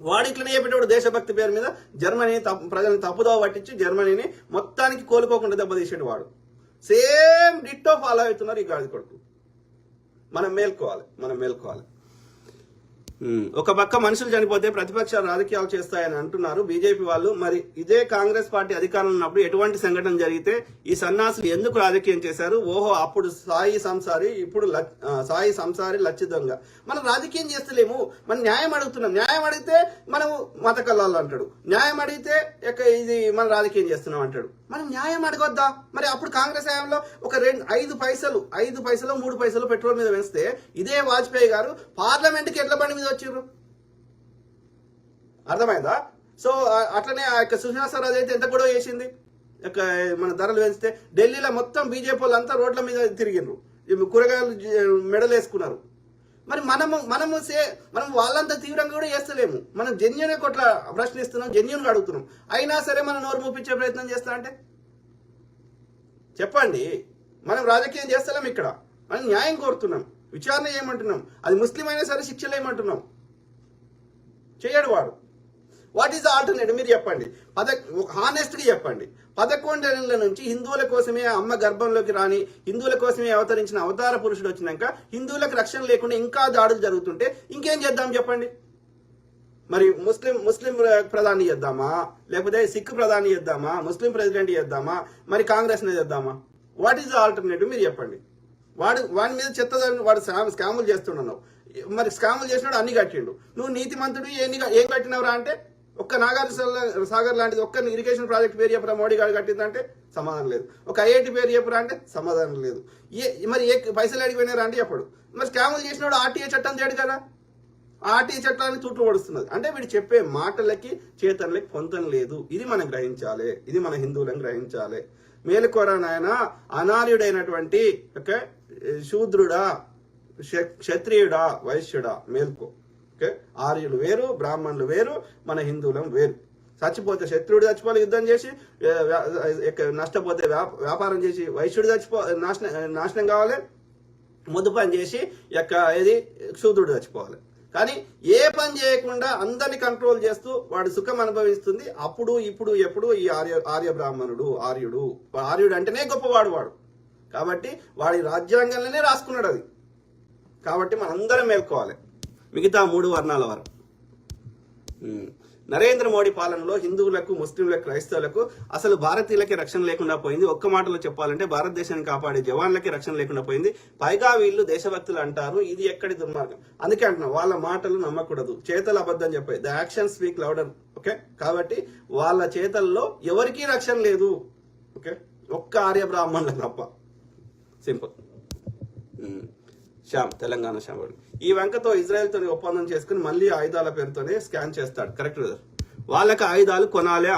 వాడు ఇట్లనే చెప్పేటప్పుడు దేశభక్తి పేరు మీద జర్మనీ ప్రజలను తప్పుదోవ పట్టించి జర్మనీని మొత్తానికి కోలుకోకుండా దెబ్బతీసేడు వాడు. సేమ్ డిట్టో ఫాలో అవుతున్నారు ఈ గాడి కొడుకు. మనం మేల్కోవాలి. ఒక పక్క మనుషులు చనిపోతే ప్రతిపక్షాలు రాజకీయాలు చేస్తాయని అంటున్నారు బీజేపీ వాళ్ళు. మరి ఇదే కాంగ్రెస్ పార్టీ అధికారంలో ఉన్నప్పుడు ఎటువంటి సంఘటన జరిగితే ఈ సన్నాసులు ఎందుకు రాజకీయం చేశారు? ఓహో, అప్పుడు సాయి సంసారి, ఇప్పుడు సాయి సంసారి లచ్చి దొంగ. మనం రాజకీయం చేస్తలేము, మనం న్యాయం అడుగుతున్నాం. న్యాయం అడిగితే మనం మత కల్లాలు అంటాడు, న్యాయం అడిగితే ఇది మనం రాజకీయం చేస్తున్నాం అంటాడు. మనం న్యాయం అడగొద్దా? మరి అప్పుడు కాంగ్రెస్ హయాంలో ఒక 5 పైసలు 3 పైసలు పెట్రోల్ మీద వేస్తే ఇదే వాజ్పేయి గారు పార్లమెంట్కి ఎడ్ల బండి మీద వచ్చారు. అర్థమైందా? సో అట్లనే ఆ యొక్క సుష్మా స్వరాజ్ అయితే ఎంత గొడవ చేసింది మన ధరలు పెంచితే. ఢిల్లీలో మొత్తం బీజేపీ వాళ్ళంతా రోడ్ల మీద తిరిగిండ్రు, కూరగాయలు మెడలు వేసుకున్నారు. మరి మనం వాళ్ళంతా తీవ్రంగా కూడా చేస్తలేము. మనం జెన్యున్ కొట్ల ప్రశ్నిస్తున్నాం, జెన్యున్గా అడుగుతున్నాం. అయినా సరే మనం నోరు మూపించే ప్రయత్నం చేస్తా అంటే చెప్పండి. మనం రాజకీయం చేస్తలేం ఇక్కడ, మనం న్యాయం కోరుతున్నాం, విచారణ చేయమంటున్నాం. అది ముస్లిం అయినా సరే శిక్షలు ఏమంటున్నాం. చేయడు వాడు. What is the alternative? మీరు చెప్పండి, హానెస్ట్గా చెప్పండి. 11 ఏళ్ల నుంచి హిందువుల కోసమే అమ్మ గర్భంలోకి రాని, హిందువుల కోసమే అవతరించిన అవతార పురుషుడు వచ్చినాక హిందువులకు రక్షణ లేకుండా ఇంకా దాడులు జరుగుతుంటే ఇంకేం చేద్దాం చెప్పండి? మరి ముస్లిం ప్రధాని చేద్దామా, లేకపోతే సిక్ ప్రధాని చేద్దామా, ముస్లిం ప్రెసిడెంట్ చేద్దామా, మరి కాంగ్రెస్ నే చేద్దామా? What is the alternative? మీరు చెప్పండి. వాడి మీద వాడు స్కాములు చేస్తున్నావు. మరి స్కాములు చేసినాడు, అన్ని కట్టిండు. నువ్వు నీతిమంతుడు ఏం కట్టినవరా అంటే ఒక్క నాగార్జున సాగర్ లాంటిది ఒక్క ఇరిగేషన్ ప్రాజెక్ట్ పేరు చెప్పరా మోడీ గారు కట్టిందంటే సమాధానం లేదు. ఒక ఐఐటి పేరు చెప్పరా అంటే సమాధానం లేదు. మరి పైసలు అడిగిపోయినారా అంటే చెప్పడు. మరి స్కాములు చేసినాడు ఆర్టీఏ చట్టం చేయడు కదా, ఆర్టీఏ చట్టాన్ని చుట్టూ పడుస్తున్నది. అంటే వీడు చెప్పే మాటలకి చేతలకి పొంతం లేదు. ఇది మనం గ్రహించాలి, ఇది మన హిందువులను గ్రహించాలి. మేలుకోరా నాయన, అనార్యుడైనటువంటి శూద్రుడా, క్షత్రియుడా, వైశ్యుడా, మేల్కో. ఆర్యులు వేరు, బ్రాహ్మణులు వేరు, మన హిందువులం వేరు. చచ్చిపోతే శత్రువుడు చచ్చిపోవాలి యుద్ధం చేసి, నష్టపోతే వ్యాపారం చేసి వైశ్యుడు నాశనం కావాలి, ముద్దు పని చేసి ఏది శూద్రుడు చచ్చిపోవాలి. కానీ ఏ పని చేయకుండా అందరిని కంట్రోల్ చేస్తూ వాడు సుఖం అనుభవిస్తుంది. అప్పుడు ఇప్పుడు ఎప్పుడు ఈ ఆర్య బ్రాహ్మణుడు, ఆర్యుడు అంటేనే గొప్పవాడు వాడు. కాబట్టి వాడి రాజ్యాంగంలోనే రాసుకున్నాడు అది. కాబట్టి మనందరం మేల్కోవాలి, మిగతా 3 వర్ణాల వారు. నరేంద్ర మోడీ పాలనలో హిందువులకు, ముస్లింలకు, క్రైస్తవులకు, అసలు భారతీయులకి రక్షణ లేకుండా పోయింది. ఒక్క మాటలో చెప్పాలంటే భారతదేశాన్ని కాపాడే జవాన్లకి రక్షణ లేకుండా పోయింది. పైగా వీళ్ళు దేశభక్తులు అంటారు. ఇది ఎక్కడి దుర్మార్గం. అందుకే అంటున్నా, వాళ్ళ మాటలు నమ్మకూడదు, చేతలు అబద్ధం చెప్పాయి. The action speak louder. Okay, కాబట్టి వాళ్ళ చేతల్లో ఎవరికీ రక్షణ లేదు. ఓకే, ఒక్క ఆర్య బ్రాహ్మణులకు తప్ప. సింపుల్. శ్యామ్, తెలంగాణ శ్యామ్. ఈ వెంకతో ఇజ్రాయెల్తో ఒప్పందం చేసుకుని మళ్ళీ ఆయుధాల పేరుతోనే స్కాన్ చేస్తాడు. కరెక్ట్ కదా? వాళ్ళకి ఆయుధాలు కొనాలి,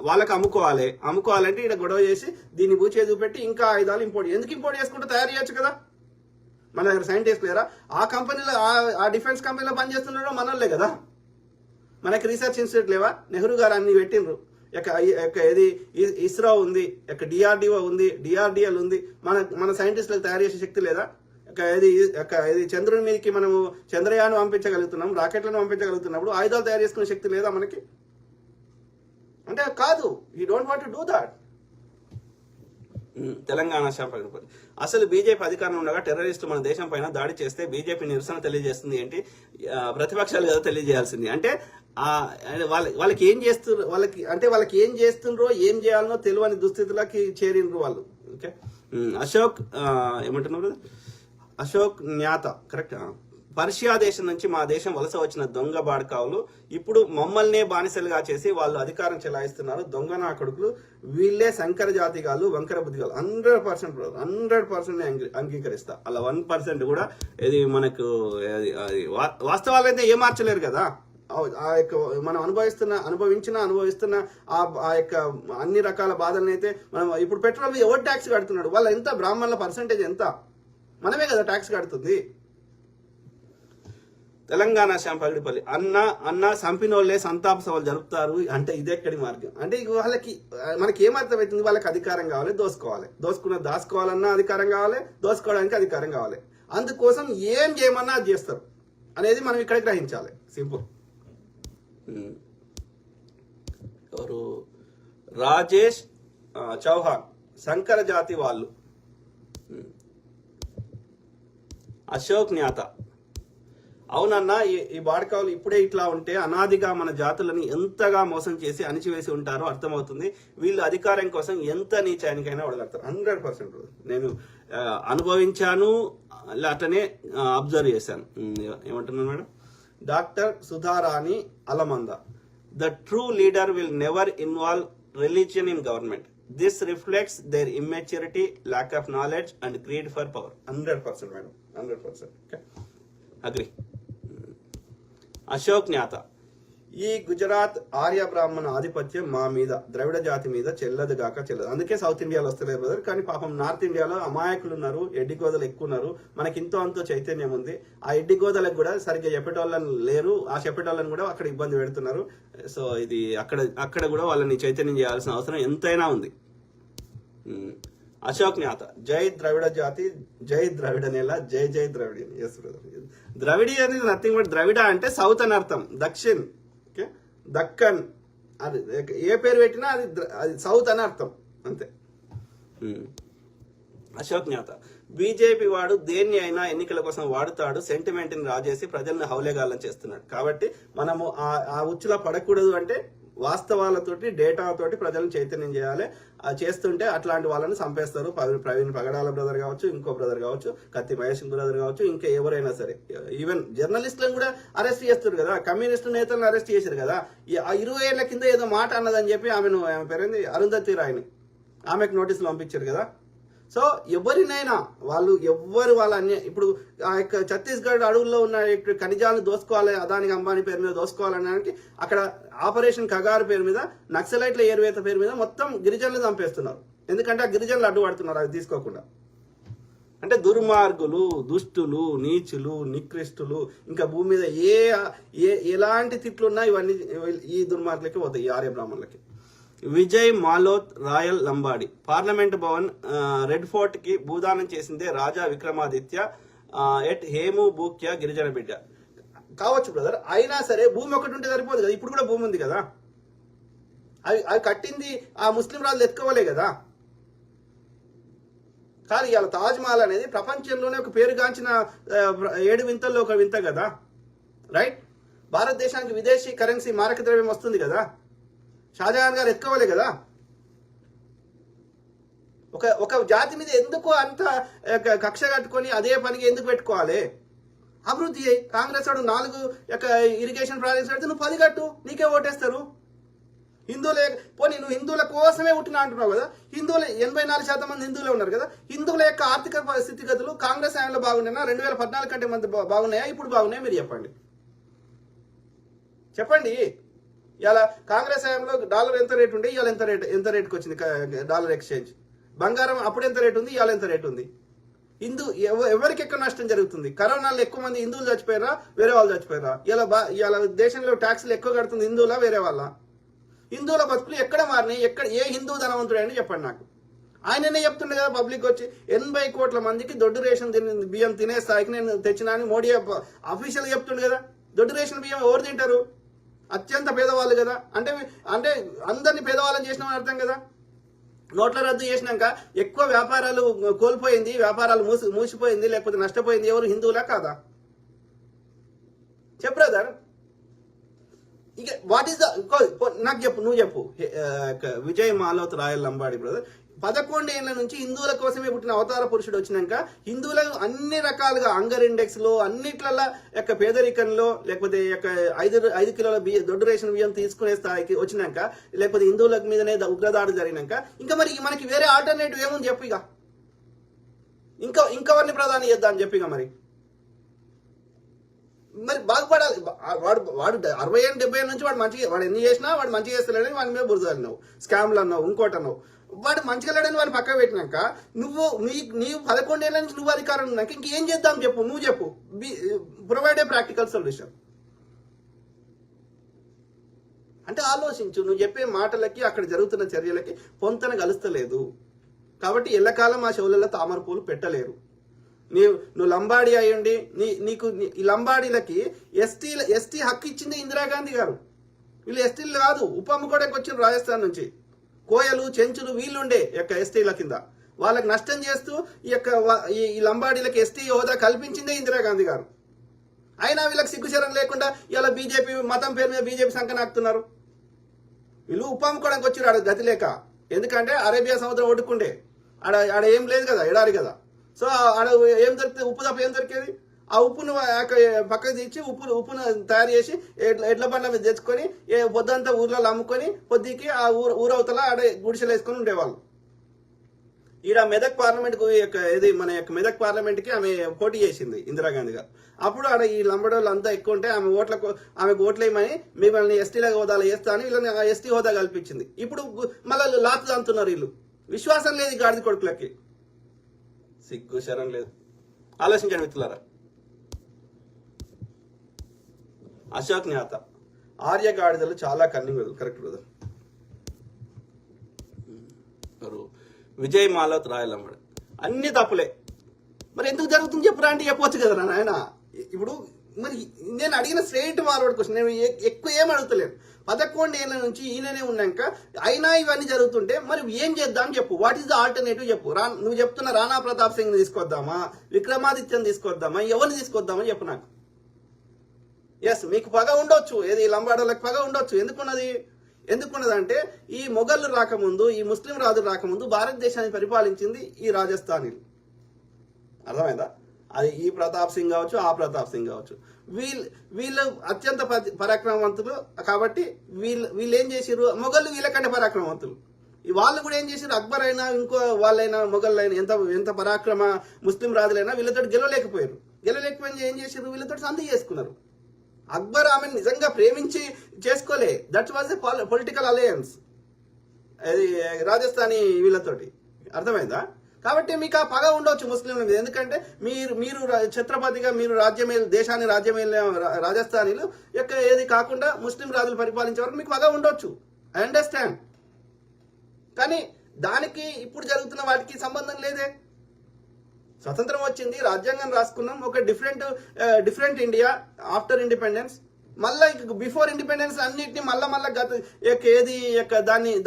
వాళ్ళకి అమ్ముకోవాలంటే ఇక్కడ గొడవ చేసి దీన్ని బూచే చూపెట్టి ఇంకా ఆయుధాలు ఎందుకు ఇంపోర్ట్ చేసుకుంటే తయారు చేయొచ్చు కదా. మన దగ్గర సైంటిస్ట్ లేరా? ఆ కంపెనీలో, ఆ డిఫెన్స్ కంపెనీలో పనిచేస్తున్నారో మనోళ్ళే కదా. మనకి రీసెర్చ్ ఇన్స్టిట్యూట్ లేవా? నెహ్రూ గారు అన్ని పెట్టిండ్రు. ఏది ఇస్రో ఉంది, డిఆర్డిఓ ఉంది, డిఆర్డిఎల్ ఉంది. మన సైంటిస్టులకు తయారు చేసే శక్తి లేదా? ఇది చంద్రుని మీదకి మనము చంద్రయాన్ పంపించగలుగుతున్నాం, రాకెట్లను పంపించగలుగుతున్నప్పుడు ఆయుధాలు తయారు చేసుకునే శక్తి లేదా మనకి? అంటే కాదు. You don't want to do that. Telangana శాప. అసలు బీజేపీ అధికారంలో ఉండగా టెర్రరిస్టులు మన దేశం పైన దాడి చేస్తే బీజేపీ నిరసన తెలియజేస్తుంది ఏంటి? ప్రతిపక్షాలు కదా తెలియజేయాల్సింది. అంటే వాళ్ళకి ఏం చేస్తున్నారు, వాళ్ళకి ఏం చేస్తుండ్రో, ఏం చేయాలనో తెలియని దుస్థితులకి చేరిండ్రు వాళ్ళు. ఓకే, అశోక్ ఏమంటున్నారు? అశోక్ న్యాత. కరెక్ట్. పర్షియా దేశం నుంచి మా దేశం వలస వచ్చిన దొంగ బాడకావులు ఇప్పుడు మమ్మల్నే బానిసలుగా చేసి వాళ్ళు అధికారం చెలాయిస్తున్నారు. దొంగ నా కొడుకులు వీళ్ళే శంకర జాతిగాళ్ళు, వంకర బుద్ధిగాళ్ళు. 100% అంగీకరిస్తా. అలా 1% కూడా ఇది మనకు వాస్తవాలైతే ఏం మార్చలేరు కదా. ఆ యొక్క మనం అనుభవిస్తున్న ఆ యొక్క అన్ని రకాల బాధలను అయితే మనం ఇప్పుడు పెట్రోల్ మీద ఎవరు ట్యాక్స్ కడుతున్నాడు? వాళ్ళ ఎంత బ్రాహ్మణుల పర్సెంటేజ్ ఎంత? మనమే కదా ట్యాక్స్ కడుతుంది. తెలంగాణ శ్యామ్ పగిడిపల్లి అన్న సంపినోళ్లే సంతాప సభలు జరుపుతారు అంటే ఇదెక్కడి మార్గం? అంటే ఇక వాళ్ళకి మనకి ఏమర్థమవుతుంది? వాళ్ళకి అధికారం కావాలి, దాచుకోవాలన్నా అధికారం కావాలి, దోసుకోవడానికి అధికారం కావాలి. అందుకోసం ఏం చేయమన్నా అది చేస్తారు అనేది మనం ఇక్కడ గ్రహించాలి. సింపుల్. ఎవరు? రాజేష్ చౌహాన్, శంకర జాతి వాళ్ళు. అశోక్ న్యాత, అవునన్నా ఈ బాడకావులు ఇప్పుడే ఇట్లా ఉంటే అనాదిగా మన జాతులని ఎంతగా మోసం చేసి అణిచివేసి ఉంటారో అర్థమవుతుంది. వీళ్ళు అధికారం కోసం ఎంత నీచానికైనా ఒడగడతారు. 100% నేను అనుభవించాను, అట్లనే అబ్జర్వ్ చేశాను. ఏమంటున్నాను madam? Doctor Sudharani Alamanda, the true leader will never involve religion in government. This reflects their immaturity, lack of knowledge and greed for power. 100% madam, 100%. Okay, agree. Ashok Nyata, ఈ గుజరాత్ ఆర్య బ్రాహ్మణ ఆధిపత్యం మా మీద, ద్రవిడ జాతి మీద చెల్లదు గాక చెల్లదు. అందుకే సౌత్ ఇండియాలో వస్తలేరు బ్రదర్. కానీ పాపం నార్త్ ఇండియాలో అమాయకులు ఉన్నారు, ఎడ్డిగోదలు ఎక్కువ ఉన్నారు. మనకి ఇంతో అంతో చైతన్యం ఉంది. ఆ ఎడ్డిగోదలకు కూడా సరిగ్గా చెప్పేటోళ్ళని లేరు, ఆ చెప్పేటోళ్ళని కూడా అక్కడ ఇబ్బంది పెడుతున్నారు. సో ఇది అక్కడ కూడా వాళ్ళని చైతన్యం చేయాల్సిన అవసరం ఎంతైనా ఉంది. అశోక్ న్యాత, జై ద్రవిడ జాతి, జై ద్రవిడ నేల, జై జై ద్రవిడియన్. Yes brother. ద్రవిడి అనేది నథింగ్ బట్ ద్రవిడ అంటే సౌత్ అని అర్థం, దక్షిణ్, ఓకే, దక్కన్. అది ఏ పేరు పెట్టినా అది సౌత్ అని అర్థం, అంతే. అశోక్ న్యాత, బీజేపీ వాడు దేన్ని అయినా ఎన్నికల కోసం వాడుతాడు, సెంటిమెంట్ ని రాజేసి ప్రజల్ని హౌలేగాలం చేస్తున్నాడు. కాబట్టి మనము ఆ ఉచ్చులా పడకూడదు. అంటే వాస్తవాలతోటి, డేటాతోటి ప్రజలను చైతన్యం చేయాలి. చేస్తుంటే అట్లాంటి వాళ్ళని చంపేస్తారు. ప్రవీణ్ పగడాల బ్రదర్ కావచ్చు, ఇంకో బ్రదర్ కావచ్చు, కత్తి మహేష్ బ్రదర్ కావచ్చు, ఇంకా ఎవరైనా సరే. ఈవెన్ జర్నలిస్టులను కూడా అరెస్ట్ చేస్తారు కదా, కమ్యూనిస్టు నేతలను అరెస్ట్ చేశారు కదా. 20 ఏళ్ల కింద ఏదో మాట అన్నదని చెప్పి ఆమె పేరుంది అరుంధతి రాయ్ని, ఆమెకు నోటీసులు పంపించారు కదా. సో ఎవరినైనా వాళ్ళ ఇప్పుడు ఆ యొక్క ఛత్తీస్గఢ్ అడవుల్లో ఉన్న ఖనిజాలను దోసుకోవాలి, అదానికి అంబానీ పేరు మీద దోసుకోవాలనడానికి అక్కడ ఆపరేషన్ కగారు పేరు మీద, నక్సలైట్ల ఏరువేత పేరు మీద మొత్తం గిరిజనులు చంపేస్తున్నారు. ఎందుకంటే ఆ గిరిజనులు అడ్డుపడుతున్నారు అది తీసుకోకుండా. అంటే దుర్మార్గులు, దుష్టులు, నీచులు, నికృష్టులు, ఇంకా భూమి మీద ఎలాంటి తిట్లున్నా ఇవన్నీ ఈ దుర్మార్గులకి పోతాయి, ఈ ఆర్య బ్రాహ్మణులకి. Vijay Maloth royal Lambadi, parliament Bhavan red fort కి భూదానం చేసిందే రాజా విక్రమాదిత్య ఎట్ హేము బూక్య గిరిజన బిడ్డ. కావచ్చు బ్రదర్, అయినా సరే భూమి ఒకటి ఉంటే సరిపోదు కదా. ఇప్పుడు కూడా భూమి ఉంది కదా, అవి కట్టింది ఆ ముస్లిం రాజులు ఎత్తుకోవలే కదా. కానీ ఇవాళ తాజ్ మహల్ అనేది ప్రపంచంలోనే ఒక పేరుగాంచిన 7 వింతల్లో ఒక వింత కదా, రైట్? భారతదేశానికి విదేశీ కరెన్సీ మారక ద్రవ్యం వస్తుంది కదా. షాజహాన్ గారు ఎత్తుకోవాలి కదా. ఒక జాతి మీద ఎందుకు అంత కక్ష కట్టుకొని అదే పనికి ఎందుకు పెట్టుకోవాలి? అభివృద్ధి చేయి. కాంగ్రెస్ వాడు 4 ఇరిగేషన్ ప్రాజెక్ట్స్ పెడితే నువ్వు 10 కట్టు, నీకే ఓటేస్తారు. పోనీ నువ్వు హిందువుల కోసమే పుట్టినా అంటున్నావు కదా. 84% మంది హిందువులే ఉన్నారు కదా. హిందువుల యొక్క ఆర్థిక స్థితిగతులు కాంగ్రెస్ హయాంలో బాగున్నాయా, 2014 కంటే మంది బాగున్నాయా, ఇప్పుడు బాగున్నాయా? మీరు చెప్పండి. ఇవాళ కాంగ్రెస్ హయాంలో డాలర్ ఎంత రేట్ ఉండే, ఇవాళ ఎంత రేట్కి వచ్చింది డాలర్ ఎక్స్చేంజ్? బంగారం అప్పుడు ఎంత రేట్ ఉంది, ఇవాళ ఎంత రేట్ ఉంది? ఎవరికి ఎక్కువ నష్టం జరుగుతుంది? కరోనాలో ఎక్కువ మంది హిందువులు చచ్చిపోయారా, వేరే వాళ్ళు చచ్చిపోయారా? ఇవాళ దేశంలో ట్యాక్సులు ఎక్కువ కడుతుంది హిందువులా, వేరే వాళ్ళ? హిందువుల బతుకులు ఎక్కడ మారినాయి? ఏ హిందూ ధనవంతుడు అని చెప్పండి నాకు. ఆయననే చెప్తుండే కదా పబ్లిక్ వచ్చి, 80 కోట్ల మందికి దొడ్డు రేషన్ బియ్యం తినే స్థాయికి నేను తెచ్చినా అని మోడీ అఫీషియల్ చెప్తుండే కదా. దొడ్డు రేషన్ బియ్యం ఎవరు తింటారు? అత్యంత పేదవాళ్ళు కదా. అంటే అందరినీ పేదవాళ్ళని చేసినామని అర్థం కదా. నోట్ల రద్దు చేసినాక ఎక్కువ వ్యాపారాలు కోల్పోయింది, వ్యాపారాలు మూసిపోయింది, లేకపోతే నష్టపోయింది ఎవరు? హిందువులా కాదా? చెప్పు బ్రదర్. ఇక వాట్ ఈస్ నాకు చెప్పు, నువ్వు చెప్పు. విజయ్ మాలోత్ రాయల్ లంబాడి బ్రదర్, 11 ఏళ్ల నుంచి హిందువుల కోసమే పుట్టిన అవతార పురుషుడు వచ్చినాక హిందువులకు అన్ని రకాలుగా అంగర్ ఇండెక్స్ లో అన్నిట్లలో యొక్క పేదరికంలో, లేకపోతే 5 కిలోల దొడ్డు రేషన్ బియ్యం తీసుకునే స్థాయికి వచ్చినాక, లేకపోతే హిందువుల మీదనే ఉగ్రదాడి జరిగినాక ఇంకా మరి మనకి వేరే ఆల్టర్నేటివ్ ఏముంది చెప్పు? ఇక ఇంకెవరిని ప్రధాని చేద్దాం చెప్పు. ఇక మరి బాగుపడాలి. వాడు 60 ఏళ్ళు 70 ఏళ్ళ నుంచి వాడు ఎన్ని చేసినా వాడు మంచిగా చేస్తలేడని వాడి మీద బురద అన్నావు, స్కామ్లు అన్నావు, ఇంకోటి అన్నావు. వాడు మంచిగా లేడని వాడిని పక్కకు పెట్టినాక నీవు 11 ఏళ్ళ నుంచి నువ్వు అధికారం ఉన్నాక ఇంకేం చేద్దాం చెప్పు, నువ్వు చెప్పు. Provide a practical solution. అంటే ఆలోచించు, నువ్వు చెప్పే మాటలకి అక్కడ జరుగుతున్న చర్యలకి పొంతన కలుస్తలేదు. కాబట్టి ఎల్లకాలం ఆ చెవులలో తామర పూలు పెట్టలేరు. నువ్వు లంబాడి అయ్యండి, నీకు ఈ లంబాడీలకి ఎస్టీ హక్కు ఇచ్చింది ఇందిరాగాంధీ గారు. వీళ్ళు ఎస్టీలు కాదు, ఉపమ్ముకోవడానికి వచ్చిన రాజస్థాన్ నుంచి కోయలు చెంచులు వీళ్ళుండే యొక్క ఎస్టీల కింద. వాళ్ళకి నష్టం చేస్తూ ఈ లంబాడీలకు ఎస్టీ హోదా కల్పించిందే ఇందిరాగాంధీ గారు. అయినా వీళ్ళకి సిగ్గుచరం లేకుండా ఇలా బీజేపీ మతం పేరు మీద బీజేపీ సంకనాకుతున్నారు. వీళ్ళు ఉపమ్ముకోవడానికి వచ్చి ఆడ గతి లేక, ఎందుకంటే అరేబియా సముద్రం ఒడ్డుకుండే ఆడ ఏం లేదు కదా, ఎడారి కదా. సో ఆడ ఏం దొరికితే ఉప్పు తప్ప ఏం దొరికేది? ఆ ఉప్పును పక్కకు తెచ్చి ఉప్పును తయారు చేసి ఎడ్ల బండ్ల మీద తెచ్చుకొని పొద్దంతా ఊర్లలో అమ్ముకొని పొద్దుకి ఆ ఊరవతల ఆడ గుడిసెలు వేసుకొని ఉండేవాళ్ళు. ఈడ మెదక్ పార్లమెంట్ మన యొక్క మెదక్ పార్లమెంట్ కి ఆమె పోటీ చేసింది ఇందిరాగాంధీ గారు. అప్పుడు ఆడ ఈ లంబడోళ్ళు అంతా ఎక్కువ ఉంటే ఆమెకు ఓట్లేయమని మిమ్మల్ని ఎస్టీల హోదాలో చేస్తా అని వీళ్ళని ఎస్టీ హోదా కల్పించింది. ఇప్పుడు మళ్ళీ లాతు అంటున్నారు వీళ్ళు. విశ్వాసం లేదు ఈ గాడిద కొడుకులకి, సిగ్గు శరం లేదు. ఆలోచించండి మిత్రులారా. అశోక్ జ్ఞాత ఆర్య గాడిదలు చాలా cunning. Correct brother. Vijay Maloth రాయలమ్మడు అన్ని తప్పులే. మరి ఎందుకు జరుగుతుంది చెప్పురా అంటే చెప్పవచ్చు కదా నాయన. ఇప్పుడు మరి నేను అడిగిన స్ట్రైట్ ఫార్వర్డ్ క్వశ్చన్, నేను ఎక్కువ ఏం అడుగుతలేను. 11 ఏళ్ల నుంచి ఈయననే ఉన్నాక అయినా ఇవన్నీ జరుగుతుంటే మరి ఏం చేద్దాం చెప్పు. వాట్ ఈస్ ద ఆల్టర్నేటివ్ చెప్పు. నువ్వు చెప్తున్న రాణా ప్రతాప్ సింగ్ తీసుకొద్దామా, విక్రమాదిత్యని తీసుకొద్దామా, ఎవరిని తీసుకొద్దామని చెప్పు నాకు. ఎస్, మీకు పగ ఉండొచ్చు, ఏది లంబాడోళ్ళకి పగ ఉండొచ్చు. ఎందుకున్నదంటే ఈ మొఘళ్ళు రాకముందు, ఈ ముస్లిం రాజులు రాకముందు భారతదేశాన్ని పరిపాలించింది ఈ రాజస్థానీలు. అర్థమైందా? అది ఈ ప్రతాప్ సింగ్ కావచ్చు, ఆ ప్రతాప్ సింగ్ కావచ్చు. వీళ్ళు అత్యంత పరాక్రమవంతులు కాబట్టి వీళ్ళు ఏం చేసిర్రు, మొఘళ్ళు వీళ్ళకంటే పరాక్రమవంతులు. వాళ్ళు కూడా ఏం చేశారు, అక్బర్ అయినా ఇంకో వాళ్ళైనా మొఘళ్ళు అయినా ఎంత పరాక్రమ ముస్లిం రాజులైనా వీళ్ళతో గెలవలేకపోయారు. ఏం చేశారు, వీళ్ళతో సంధి చేసుకున్నారు. అక్బర్ ఆమెను నిజంగా ప్రేమించి చేసుకోలే. That was a political alliance అది రాజస్థానీ వీళ్ళతోటి. అర్థమైందా? కాబట్టి మీకు ఆ పగ ఉండవచ్చు ముస్లింల మీద. ఎందుకంటే మీరు ఛత్రపతిగా మీరు దేశాన్ని రాజ్యమేలిన రాజస్థానీలు యొక్క ఏది కాకుండా ముస్లిం రాజులు పరిపాలించే వరకు మీకు పగ ఉండొచ్చు. I understand. కానీ దానికి ఇప్పుడు జరుగుతున్న వాటికి సంబంధం లేదే. స్వతంత్రం వచ్చింది, రాజ్యాంగం రాసుకున్నాం, ఒక డిఫరెంట్ ఇండియా ఆఫ్టర్ ఇండిపెండెన్స్. మళ్ళీ బిఫోర్ ఇండిపెండెన్స్ అన్నిటిని మళ్ళా ఏది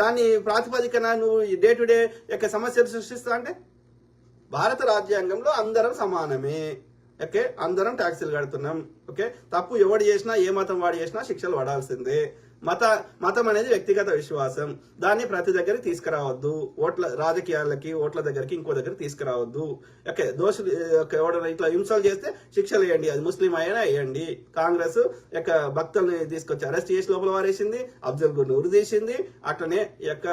దాని ప్రాతిపదికన నువ్వు డే టు డే యొక్క సమస్యలు సృష్టిస్తా అంటే భారత రాజ్యాంగంలో అందరం సమానమే. ఓకే, అందరం ట్యాక్సీలు కడుతున్నాం. ఓకే, తప్పు ఎవడు చేసినా ఏ మతం వాడు చేసినా శిక్షలు పడాల్సిందే. మతం అనేది వ్యక్తిగత విశ్వాసం, దాన్ని ప్రతి దగ్గరికి తీసుకురావద్దు. రాజకీయాలకి ఓట్ల దగ్గరికి ఇంకో దగ్గర తీసుకురావద్దు. ఓకే, దోషులు ఎవడైనా ఇట్లా హింసలు చేస్తే శిక్షలు వేయండి, అది ముస్లిం అయినా వేయండి. కాంగ్రెస్ యొక్క భక్తుల్ని తీసుకొచ్చి అరెస్ట్ చేసి లోపల వారేసింది, అఫ్జల్ గుర్ను ఉరిదీసింది, అట్లనే యొక్క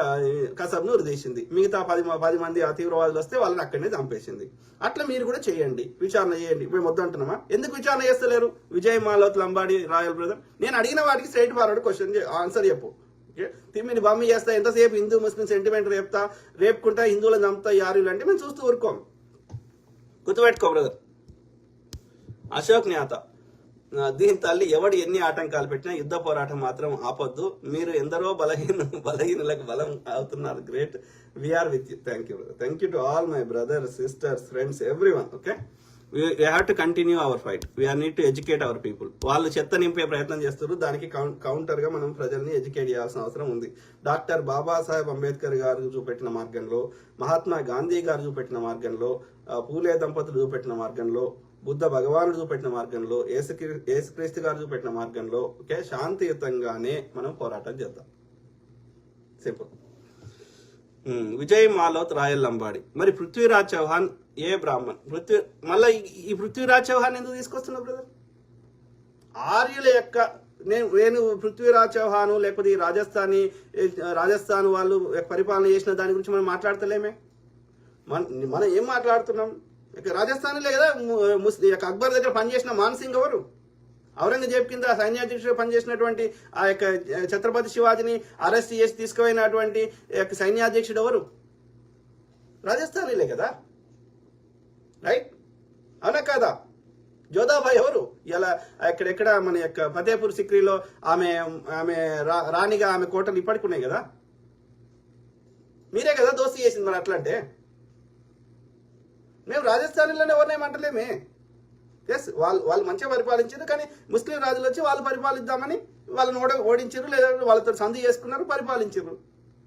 కసబ్ను ఉరిదీసింది. మిగతా 10 మంది ఆ తీవ్రవాదులు వస్తే వాళ్ళని అక్కడనే చంపేసింది. అట్లా మీరు కూడా చేయండి, విచారణ చేయండి. మేము వద్దంటున్నామా? ఎందుకు విచారణ చేస్తలేరు? విజయ్ మాలోత్, లంబాడి, రాయల్ బ్రదర్, నేను అడిగిన వాటికి స్ట్రైట్ ఫార్వర్డ్ క్వశ్చన్ ఆన్సర్ చెప్పు. తిమ్మిని బమ్మి చేస్తా, ఎంతసేపు హిందూ ముస్లిం సెంటిమెంట్ రేపుకుంటా, హిందువులను చంపుతా యారులు అంటే మేము చూస్తూ ఊరుకోం. గుర్తుపెట్టుకో బ్రదర్. అశోక్ జ్ఞాత దీని తల్లి ఎవడు ఎన్ని ఆటంకాలు పెట్టినా యుద్ధ పోరాటం మాత్రం ఆపొద్దు. మీరు ఎందరో బలహీనులకు బలం అవుతున్నారు. Great. We are with you. Thank you brother. Thank you to all my brothers, sisters, friends, everyone. Okay, we have to continue our fight. We need to educate our people. వాళ్ళు చెత్త నింపే ప్రయత్నం చేస్తారు, దానికి కౌంటర్ గా మనం ప్రజల్ని ఎడ్యుకేట్ చేయాల్సిన అవసరం ఉంది. డాక్టర్ బాబాసాహెబ్ అంబేద్కర్ గారు చూపెట్టిన మార్గంలో, మహాత్మా గాంధీ గారు చూపెట్టిన మార్గంలో, పూలే దంపతులు చూపెట్టిన మార్గంలో, బుద్ధ భగవానుడు చూపెట్టిన మార్గంలో, యేసుక్రీస్తు గారు చూపెట్టిన మార్గంలో ఓకే శాంతియుతంగానే మనం పోరాటం చేద్దాం. సింపుల్. విజయ్ మాలోత్, రాయల్ లంబాడి. మరి పృథ్వీరాజ్ చౌహాన్ ఏ బ్రాహ్మణ్? మళ్ళీ ఈ పృథ్వీరాజ్ చౌహాన్ ఎందుకు తీసుకొస్తున్నా బ్రదర్? ఆర్యుల యొక్క నేను పృథ్వీరాజ్ చౌహాన్ లేకపోతే ఈ రాజస్థాన్ వాళ్ళు పరిపాలన చేసిన దాని గురించి మనం మాట్లాడతలేమే. మనం ఏం మాట్లాడుతున్నాం? రాజస్థాన్లే కదా అక్బర్ దగ్గర పనిచేసిన మాన్సింగ్ ఎవరు? ఔరంగజేబ్ కింద సైన్యాధ్యక్షుడు పనిచేసినటువంటి ఆ యొక్క ఛత్రపతి శివాజీని అరెస్ట్ చేసి తీసుకుపోయినటువంటి సైన్యాధ్యక్షుడు ఎవరు? రాజస్థానీలే కదా, రైట్? అవునా కాదా? జోధాబాయి ఎవరు? ఇలా ఎక్కడెక్కడ మన యొక్క ఫతేపూర్ సిక్రీలో ఆమె రాణిగా ఆమె కోటలు ఇప్పటికి ఉన్నాయి కదా. మీరే కదా దోస్తీ చేసింది. మరి అట్లా అంటే మేము రాజస్థానీలోనే ఎవరినేమంటలేమే. ఎస్, వాళ్ళు మంచిగా పరిపాలించారు, కానీ ముస్లిం రాజులు వచ్చి వాళ్ళు పరిపాలిద్దామని వాళ్ళని ఓడించారు, లేదా వాళ్ళతో సంధి చేసుకున్నారు, పరిపాలించారు.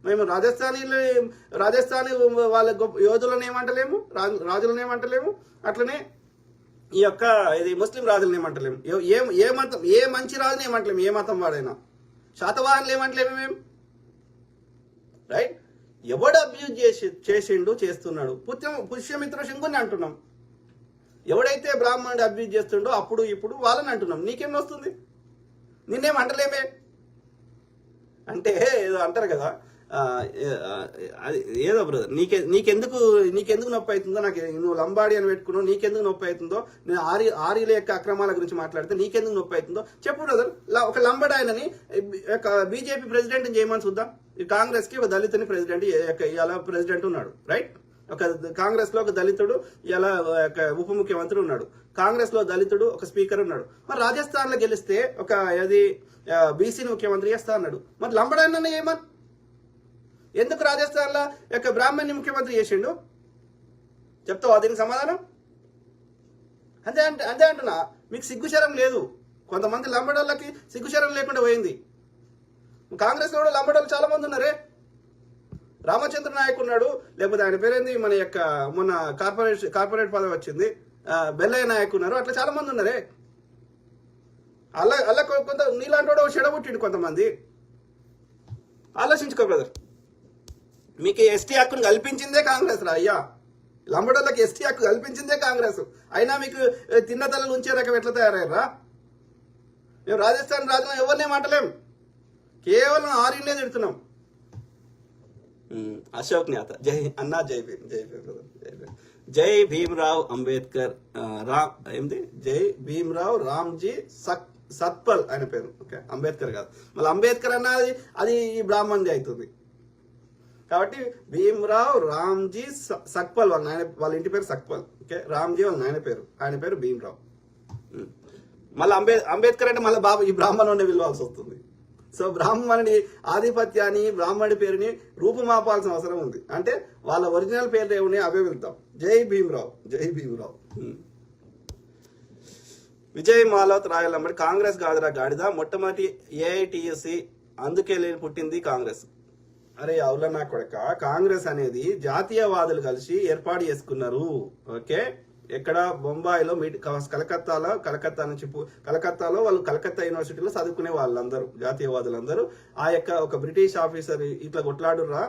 మేము రాజస్థానీ వాళ్ళ గొప్ప యోధులను ఏమంటలేము, రాజులను ఏమంటలేము, అట్లనే ఈ యొక్క ఇది ముస్లిం రాజులను ఏమంటలేము. ఏ మంచి రాజుని ఏమంటలేము, ఏ మతం వాడైనా. శాతవాహనులు ఏమంటలేము మేము, రైట్? ఎవడు అబ్యూజ్ చేసిండు, చేస్తున్నాడు. పుష్యమిత్ర శంకుని అంటున్నాం. ఎవడైతే బ్రాహ్మణుడు అబ్యూజ్ చేస్తుండో అప్పుడు ఇప్పుడు వాళ్ళని అంటున్నాం. నీకేం వస్తుంది? నిన్నేం అంటలేమే. అంటే ఏదో అంటారు కదా, అది ఏదో బ్రదర్, నీకెందుకు నొప్పి అవుతుందో, నాకు నువ్వు లంబాడి అని పెట్టుకున్నావు, నీకెందుకు నొప్పి అవుతుందో, నేను ఆర్యుల యొక్క అక్రమాల గురించి మాట్లాడితే నీకెందుకు నొప్పి అవుతుందో చెప్పు బ్రదర్. ఒక లంబాడి ఆయనని బీజేపీ ప్రెసిడెంట్ చేయమని చూద్దాం. ఈ కాంగ్రెస్ కి ఒక దళితుని ప్రెసిడెంట్ ఇలా ప్రెసిడెంట్ ఉన్నాడు, రైట్? ఒక కాంగ్రెస్ లో ఒక దళితుడు ఇలా ఉప ముఖ్యమంత్రి ఉన్నాడు. కాంగ్రెస్ లో దళితుడు ఒక స్పీకర్ ఉన్నాడు. మరి రాజస్థాన్ లో గెలిస్తే ఒక బీసీని ముఖ్యమంత్రి చేస్తా అన్నాడు. మరి లంబడాన్ని ఏమని ఎందుకు రాజస్థాన్ లో యొక్క బ్రాహ్మణ్ని ముఖ్యమంత్రి చేసిండు? చెప్తావా దీనికి సమాధానం? అంతే అంటున్నా. మీకు సిగ్గుశరం లేదు. కొంతమంది లంబడోళ్ళకి సిగ్గుశరం లేకుండా పోయింది. కాంగ్రెస్ లో కూడా లంబడోళ్ళు చాలా మంది ఉన్నారే. రామచంద్ర నాయక్ ఉన్నాడు, లేకపోతే ఆయన పేరేంది, మన యొక్క మొన్న కార్పొరేట్ పదవి వచ్చింది, బెల్లయ్య నాయక్ ఉన్నారు. అట్లా చాలా మంది ఉన్నారే. అలా కొంత నీలాంటి వాడు చెడబుట్టిండు కొంతమంది. ఆలోచించుకో బ్రదర్. మీకు ఎస్టీ హక్కును కల్పించిందే కాంగ్రెస్ రా అయ్యా. లంబడోళ్ళకి ఎస్టీ హక్కు కల్పించిందే కాంగ్రెస్. అయినా మీకు తిన్న తలలు ఉంచే రకం ఎట్లా తయారయ్యారా? మేము రాజస్థాన్ రాజులను ఎవరినేమంటలేం, కేవలం ఆర్యులే తిడుతున్నాం. అశోక్ న్యాత జై అన్నా, జై భీమ్, జై భీమ్, జై భీమ్రావ్ అంబేద్కర్, జై భీమ్రావ్ రామ్జీ సత్పల్ ఆయన పేరు. ఓకే, అంబేద్కర్ కాదు. మళ్ళీ అంబేద్కర్ అన్నది అది ఈ బ్రాహ్మణ్ది అవుతుంది. కాబట్టి భీమ్రావ్ రామ్జీ సక్పల్ వాళ్ళ ఇంటి పేరు సక్పల్. ఓకే, రామ్జీ వాళ్ళ నాయన పేరు, ఆయన పేరు భీమ్రావ్. మళ్ళీ అంబేద్కర్ అంటే మళ్ళీ బాబు ఈ బ్రాహ్మణుడిని పిలవాల్సి వస్తుంది. సో బ్రాహ్మణుడి ఆధిపత్యాన్ని, బ్రాహ్మణుడి పేరుని రూపుమాపాల్సిన అవసరం ఉంది. అంటే వాళ్ళ ఒరిజినల్ పేరు ఏమని అవే వెళ్తాం. జై భీమ్రావ్, జై భీమ్రావ్. విజయ్ మాలవత్ రాయలమ్మడి కాంగ్రెస్ కాదురా గాడిద, మొట్టమొదటి ఏఐటిఎస్సి అందుకే పుట్టింది కాంగ్రెస్. అరే అవుల నా కొడక, కాంగ్రెస్ అనేది జాతీయవాదులు కలిసి ఏర్పాటు చేసుకున్నారు. ఓకే, ఎక్కడ బొంబాయిలో కలకత్తాలో వాళ్ళు కలకత్తా యూనివర్సిటీలో చదువుకునే వాళ్ళందరూ జాతీయవాదులందరూ ఆ యొక్క ఒక బ్రిటిష్ ఆఫీసర్ ఇట్లా కొట్లాడురా,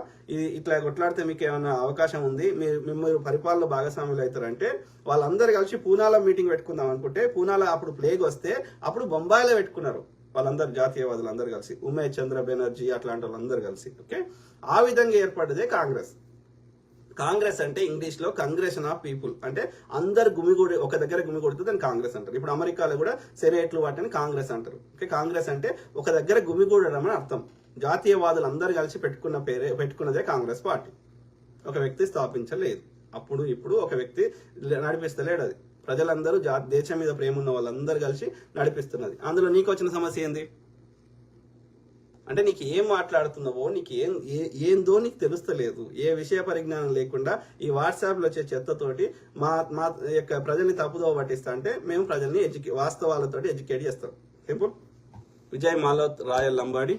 ఇట్లా కొట్లాడితే మీకు ఏమైనా అవకాశం ఉంది, మీరు పరిపాలనలో భాగస్వాములు అవుతారంటే వాళ్ళందరూ కలిసి పూనాలో మీటింగ్ పెట్టుకుందాం అనుకుంటే, పూనాలో అప్పుడు ప్లేగ్ వస్తే అప్పుడు బొంబాయిలో పెట్టుకున్నారు వాళ్ళందరూ జాతీయవాదులు అందరు కలిసి, ఉమేష్ చంద్ర బెనర్జీ అట్లాంటి వాళ్ళందరూ కలిసి. ఓకే, ఆ విధంగా ఏర్పడ్డదే కాంగ్రెస్. కాంగ్రెస్ అంటే ఇంగ్లీష్ లో కంగ్రెషన్ ఆఫ్ పీపుల్, అంటే అందరు గుమిగూడి ఒక దగ్గర గుమిగూడితే దాన్ని కాంగ్రెస్ అంటారు. ఇప్పుడు అమెరికాలో కూడా సెనేట్లు వాటిని కాంగ్రెస్ అంటారు. ఓకే, కాంగ్రెస్ అంటే ఒక దగ్గర గుమిగూడడం అని అర్థం. జాతీయవాదులు అందరు కలిసి పెట్టుకున్నదే కాంగ్రెస్ పార్టీ. ఒక వ్యక్తి స్థాపించలేదు. అప్పుడు ఇప్పుడు ఒక వ్యక్తి నడిపిస్తలేడు. అది ప్రజలందరూ దేశం మీద ప్రేమ ఉన్న వాళ్ళందరూ కలిసి నడిపిస్తున్నది. అందులో నీకు వచ్చిన సమస్య ఏంది అంటే, నీకు ఏం మాట్లాడుతున్నావో, నీకు ఏందో నీకు తెలుస్తలేదు. ఏ విషయ పరిజ్ఞానం లేకుండా ఈ వాట్సాప్లో వచ్చే చెత్తతోటి మా యొక్క ప్రజల్ని తప్పుదోవ పట్టిస్తా అంటే మేము ప్రజల్ని వాస్తవాలతో ఎడ్యుకేట్ చేస్తాం. సింపుల్. విజయ్ మాలవత్ రాయల్ లంబాడి,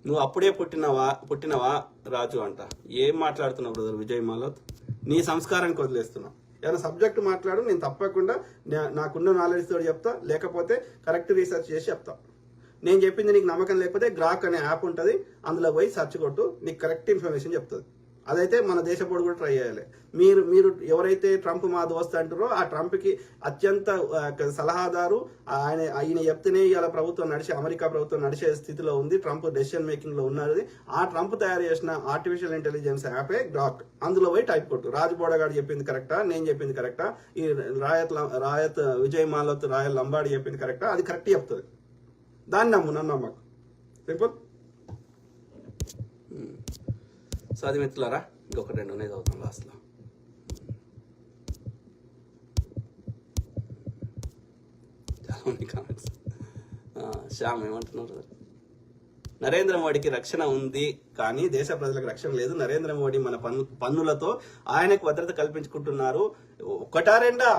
నువ్వు అప్పుడే పుట్టినవా రాజు అంట. ఏం మాట్లాడుతున్నావు బ్రదర్ విజయ్ మాలవత్? నీ సంస్కారానికి వదిలేస్తున్నావు. ఏమైనా సబ్జెక్ట్ మాట్లాడు, నేను తప్పకుండా నాకున్న నాలెడ్జ్ తోటి చెప్తా, లేకపోతే కరెక్ట్ రీసెర్చ్ చేసి చెప్తా. నేను చెప్పింది నీకు నమ్మకం లేకపోతే గ్రాక్ అనే యాప్ ఉంటుంది, అందులో పోయి సెర్చ్ కొట్టు, నీకు కరెక్ట్ ఇన్ఫర్మేషన్ చెప్తుంది. అదైతే మన దేశపోడు కూడా ట్రై చేయాలి. మీరు ఎవరైతే ట్రంప్ మా దోస్త్ అంటారో ఆ ట్రంప్కి అత్యంత సలహాదారు ఆయన చెప్తేనే ఇలా ప్రభుత్వం అమెరికా ప్రభుత్వం నడిచే స్థితిలో ఉంది. ట్రంప్ డెసిషన్ మేకింగ్ లో ఉన్నది. ఆ ట్రంప్ తయారు చేసిన ఆర్టిఫిషియల్ ఇంటెలిజెన్స్ యాపే గ్రాక్. అందులో పోయి టైప్ కొట్టు. రాజ్బోడా గారు చెప్పింది కరెక్టా, నేను చెప్పింది కరెక్టా, ఈ రాయత్ విజయ్ మాలత్ రాయల్ లంబాడి చెప్పింది కరెక్టా, అది కరెక్ట్ చెప్తుంది. దాన్ని నన్ను నమ్మకు. సింపుల్. సో అది మిత్రులారా, ఇంకొక 2 అనేది అవుతాం లాస్ట్లో. చాలా మంది కామెంట్స్. శ్యామ్ ఏమంటున్నారు? నరేంద్ర మోడీకి రక్షణ ఉంది కానీ దేశ ప్రజలకు రక్షణ లేదు. నరేంద్ర మోడీ మన పన్నులతో ఆయనకు భద్రత కల్పించుకుంటున్నారు. ఒకటా రెండా?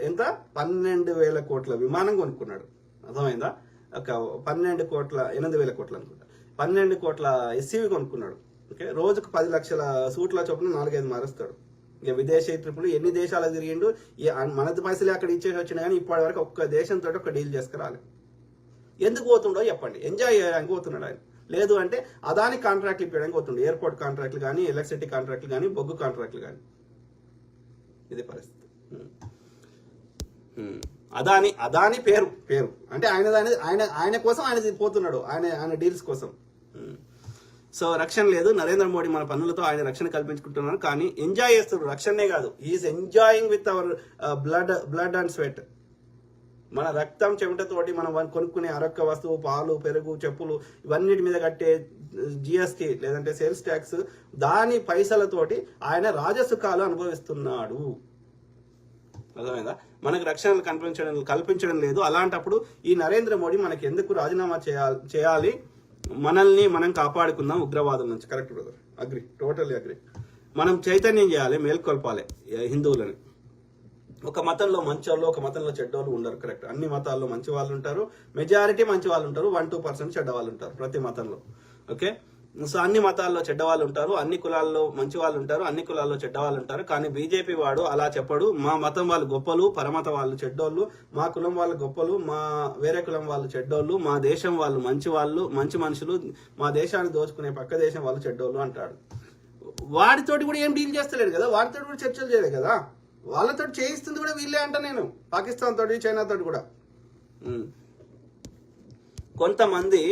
ఎంత? 12,000 కోట్ల విమానం కొనుక్కున్నాడు. అర్థమైందా? ఒక 8,000 కోట్లు అనుకుంటా. 12 కోట్ల ఎస్సీవి కొనుక్కున్నాడు. ఓకే, రోజుకు 10 లక్షల సూట్ల చొప్పున 4-5 మారుస్తాడు. ఇక విదేశీ ట్రిప్పులు ఎన్ని దేశాలకు తిరిగిండు. మనది పైసలే అక్కడ ఇచ్చేసి వచ్చినా కానీ ఇప్పటి వరకు ఒక్క దేశంతో ఒక డీల్ చేసుకురాలి. ఎందుకు పోతుండో చెప్పండి. ఎంజాయ్ చేయడానికి పోతున్నాడు ఆయన. లేదు అంటే అదాని కాంట్రాక్ట్లు ఇప్పడానికి పోతుండే. ఎయిర్పోర్ట్ కాంట్రాక్ట్లు కానీ, ఎలక్ట్రిసిటీ కాంట్రాక్ట్లు కానీ, బొగ్గు కాంట్రాక్ట్లు కానీ. ఇది పరిస్థితి. అదాని పేరు అంటే ఆయన కోసం ఆయన పోతున్నాడు, ఆయన డీల్స్ కోసం. సో రక్షణ లేదు. నరేంద్ర మోడీ మన పన్నులతో ఆయన రక్షణ కల్పించుకుంటున్నారు కానీ ఎంజాయ్ చేస్తున్నారు. రక్షణనే కాదు, is enjoying with our blood and sweat. మన రక్తం చెమటతోటి మనం కొనుక్కునే అరక్క వస్తువు, పాలు, పెరుగు, చెప్పులు, ఇవన్నిటి మీద కట్టే జిఎస్టీ లేదంటే సేల్స్ ట్యాక్స్, దాని పైసలతోటి ఆయన రాజసుఖాలు అనుభవిస్తున్నాడు. అర్థమైందా? మనకు రక్షణ కల్పించడం లేదు. అలాంటప్పుడు ఈ నరేంద్ర మోడీ మనకి ఎందుకు రాజీనామా చేయాలి? మనల్ని మనం కాపాడుకుందాం ఉగ్రవాదం నుంచి. Correct brother, agri, totally agri. మనం చైతన్యం చేయాలి, మేల్కొల్పాలి హిందువులని. ఒక మతంలో మంచోళ్ళు, ఒక మతంలో చెడ్డోళ్ళు ఉండరు. కరెక్ట్. అన్ని మతాల్లో మంచి వాళ్ళు ఉంటారు, మెజారిటీ మంచి వాళ్ళు ఉంటారు, 1-2% చెడ్డ వాళ్ళు ఉంటారు ప్రతి మతంలో. ఓకే, సో అన్ని మతాల్లో చెడ్డవాళ్ళు ఉంటారు, అన్ని కులాల్లో మంచి వాళ్ళు ఉంటారు, అన్ని కులాల్లో చెడ్డవాళ్ళు ఉంటారు. కానీ బీజేపీ వాడు అలా చెప్పడు. మా మతం వాళ్ళు గొప్పలు, పరమత వాళ్ళు చెడ్డోళ్ళు, మా కులం వాళ్ళు గొప్పలు, మా వేరే కులం వాళ్ళు చెడ్డోళ్ళు, మా దేశం వాళ్ళు మంచి వాళ్ళు, మంచి మనుషులు, మా దేశాన్ని దోచుకునే పక్క దేశం వాళ్ళు చెడ్డోళ్ళు అంటాడు. వాడితోటి కూడా ఏం డీల్ చేస్తలేడు కదా, వాడితోటి కూడా చర్చలు చేయలేదు కదా, వాళ్ళతో చేయిస్తుంది కూడా వీళ్ళే అంట. నేను పాకిస్తాన్ తోటి, చైనా తోటి కూడా. కొంతమంది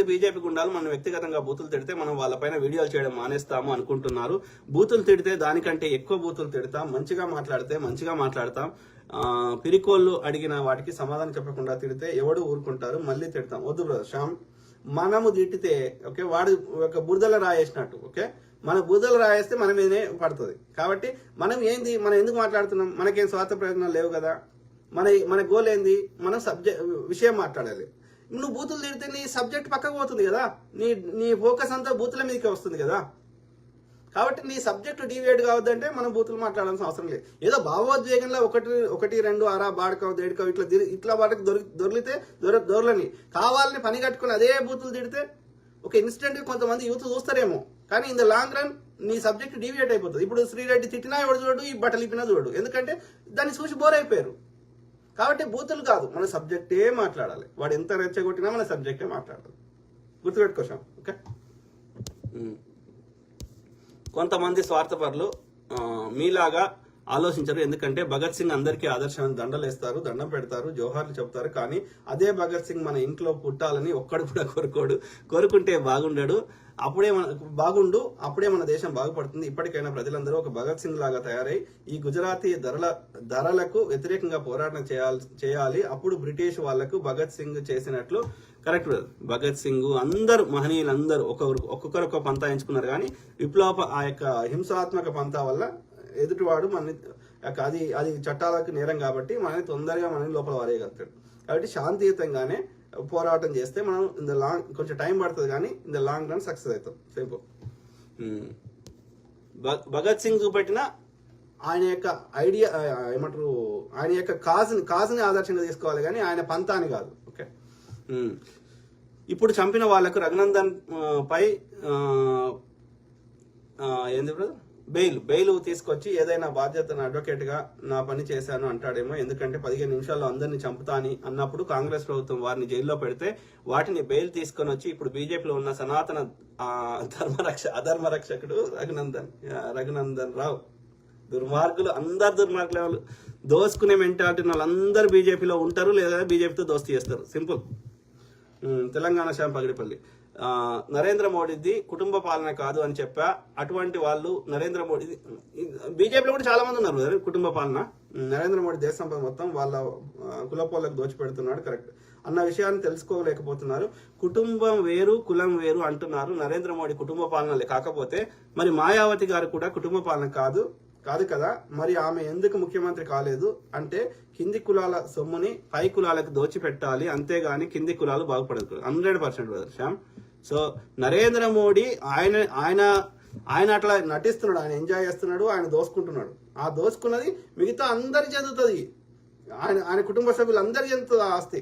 బీజేపీ గుండాలు మనం వ్యక్తిగతంగా బూతులు తిడితే మనం వాళ్ళపైన వీడియోలు చేయడం మానేస్తాము అనుకుంటున్నారు. బూతులు తిడితే దానికంటే ఎక్కువ బూతులు తిడతాం, మంచిగా మాట్లాడితే మంచిగా మాట్లాడతాం. పిరికోళ్ళు అడిగిన వాటికి సమాధానం చెప్పకుండా తిడితే ఎవడు ఊరుకుంటారు, మళ్ళీ తిడతాం. వద్దు బ్రదర్ శ్యామ్, మనము తిట్టితే ఓకే, వాడు ఒక బురదల రాయేసినట్టు. ఓకే, మన బురదలు రాయేస్తే మన మీదనే పడుతుంది. కాబట్టి మనం ఎందుకు మాట్లాడుతున్నాం? మనకేం స్వార్థ ప్రయోజనాలు లేవు కదా. మన గోల్ ఏంది? మనం విషయం మాట్లాడాలి. నువ్వు బూతులు తిడితే నీ సబ్జెక్ట్ పక్కకు పోతుంది కదా, నీ ఫోకస్ అంతా బూతుల మీదకే వస్తుంది కదా. కాబట్టి నీ సబ్జెక్ట్ డీవియేట్ కావద్దంటే మనం బూతులు మాట్లాడాల్సిన అవసరం లేదు. ఏదో భావోద్వేగంలో ఒకటి 2 ఆరా బాడకావు దేడికావు ఇట్లా వాటికి దొరికితే దొరలని కావాలని పని కట్టుకుని అదే బూతులు తిడితే ఒక ఇన్స్టెంట్ కొంతమంది యూత్ చూస్తారేమో, కానీ ఇన్ ద లాంగ్ రన్ నీ సబ్జెక్ట్ డీవియేట్ అయిపోతుంది. ఇప్పుడు శ్రీరెడ్డి తిట్టినా ఎవడు చూడు, ఈ బట్టలు ఇప్పినా చూడు, ఎందుకంటే దాన్ని చూసి బోర్ అయిపోయారు. కాబట్టి బూతులు కాదు, మన సబ్జెక్టే మాట్లాడాలి. వాడు ఎంత రెచ్చగొట్టినా మన సబ్జెక్టే మాట్లాడాలి. గుర్తుపెట్టుకోసాం. ఓకే, కొంతమంది స్వార్థపరులు మీలాగా ఆలోచించరు. ఎందుకంటే భగత్ సింగ్ అందరికీ ఆదర్శాన్ని దండలు వేస్తారు, దండం పెడతారు, జోహార్లు చెప్తారు. కానీ అదే భగత్ సింగ్ మన ఇంట్లో పుట్టాలని ఒక్కడు కూడా కోరుకుంటే అప్పుడే మన దేశం బాగుపడుతుంది. ఇప్పటికైనా ప్రజలందరూ ఒక భగత్ సింగ్ లాగా తయారై ఈ గుజరాతీ ధరలకు వ్యతిరేకంగా పోరాటం చేయాలి. అప్పుడు బ్రిటిష్ వాళ్లకు భగత్ సింగ్ చేసినట్లు. కరెక్ట్, భగత్ సింగ్ అందరూ మహనీయులందరూ ఒక్కొక్కరు ఒక పంతా ఎంచుకున్నారు. కానీ ఆ యొక్క హింసాత్మక పంతా వల్ల ఎదుటివాడు అది చట్టాలకు నేరం కాబట్టి మనని లోపల వారేయగలుగుతాడు. కాబట్టి శాంతియుతంగానే పోరాటం చేస్తే మనం కొంచెం టైం పడుతుంది కానీ in the long run success అవుతాం. సింపుల్. భగత్ సింగ్ చూపెట్టిన ఆయన యొక్క ఐడియా ఏమంటారు, ఆయన యొక్క కాజ్ని ఆదర్శంగా తీసుకోవాలి కానీ ఆయన పంతాని కాదు. ఓకే, ఇప్పుడు చంపిన వాళ్లకు రఘునందన్ పై ఏంది బ్రదర్ బెయిల్ తీసుకొచ్చి ఏదైనా బాధ్యతను అడ్వకేట్ గా నా పని చేశాను అంటాడేమో. ఎందుకంటే 15 నిమిషాల్లో అందరినీ చంపుతా అని అన్నప్పుడు కాంగ్రెస్ ప్రభుత్వం వారిని జైల్లో పెడితే వాటిని బెయిల్ తీసుకొని వచ్చి ఇప్పుడు బీజేపీలో ఉన్న సనాతన అధర్మరక్షకుడు రఘునందన్ రావు, దుర్మార్గులు, అందరు దుర్మార్గులు వాళ్ళు, దోసుకునే మెంటాలిటీ వాళ్ళందరూ బీజేపీలో ఉంటారు లేదా బీజేపీతో దోస్తీ చేస్తారు. సింపుల్. తెలంగాణ శ్యామ్ పగిడిపల్లి, నరేంద్ర మోడీది కుటుంబ పాలన కాదు అని చెప్పా. అటువంటి వాళ్ళు నరేంద్ర మోడీ, బీజేపీలో కూడా చాలా మంది ఉన్నారు కుటుంబ పాలన. నరేంద్ర మోడీ దేశ సంపద మొత్తం వాళ్ళ కులపోళ్ళకు దోచిపెడుతున్నాడు, కరెక్ట్ అన్న విషయాన్ని తెలుసుకోలేకపోతున్నారు. కుటుంబం వేరు కులం వేరు అంటున్నారు. నరేంద్ర మోడీ కుటుంబ పాలన కాకపోతే మరి మాయావతి గారు కూడా కుటుంబ పాలన కాదు కదా. మరి ఆమె ఎందుకు ముఖ్యమంత్రి కాలేదు అంటే కింది కులాల సొమ్ముని పై కులాలకు దోచిపెట్టాలి, అంతేగాని కింది కులాలు బాగుపడదు. 100% బ్రదర్ శ్యామ్. సో నరేంద్ర మోడీ ఆయన అట్లా నటిస్తున్నాడు, ఆయన ఎంజాయ్ చేస్తున్నాడు, ఆయన దోసుకుంటున్నాడు. ఆ దోసుకున్నది మిగతా అందరి చెందుతుంది, ఆయన కుటుంబ సభ్యులందరి చెందుతుంది ఆ ఆస్తి.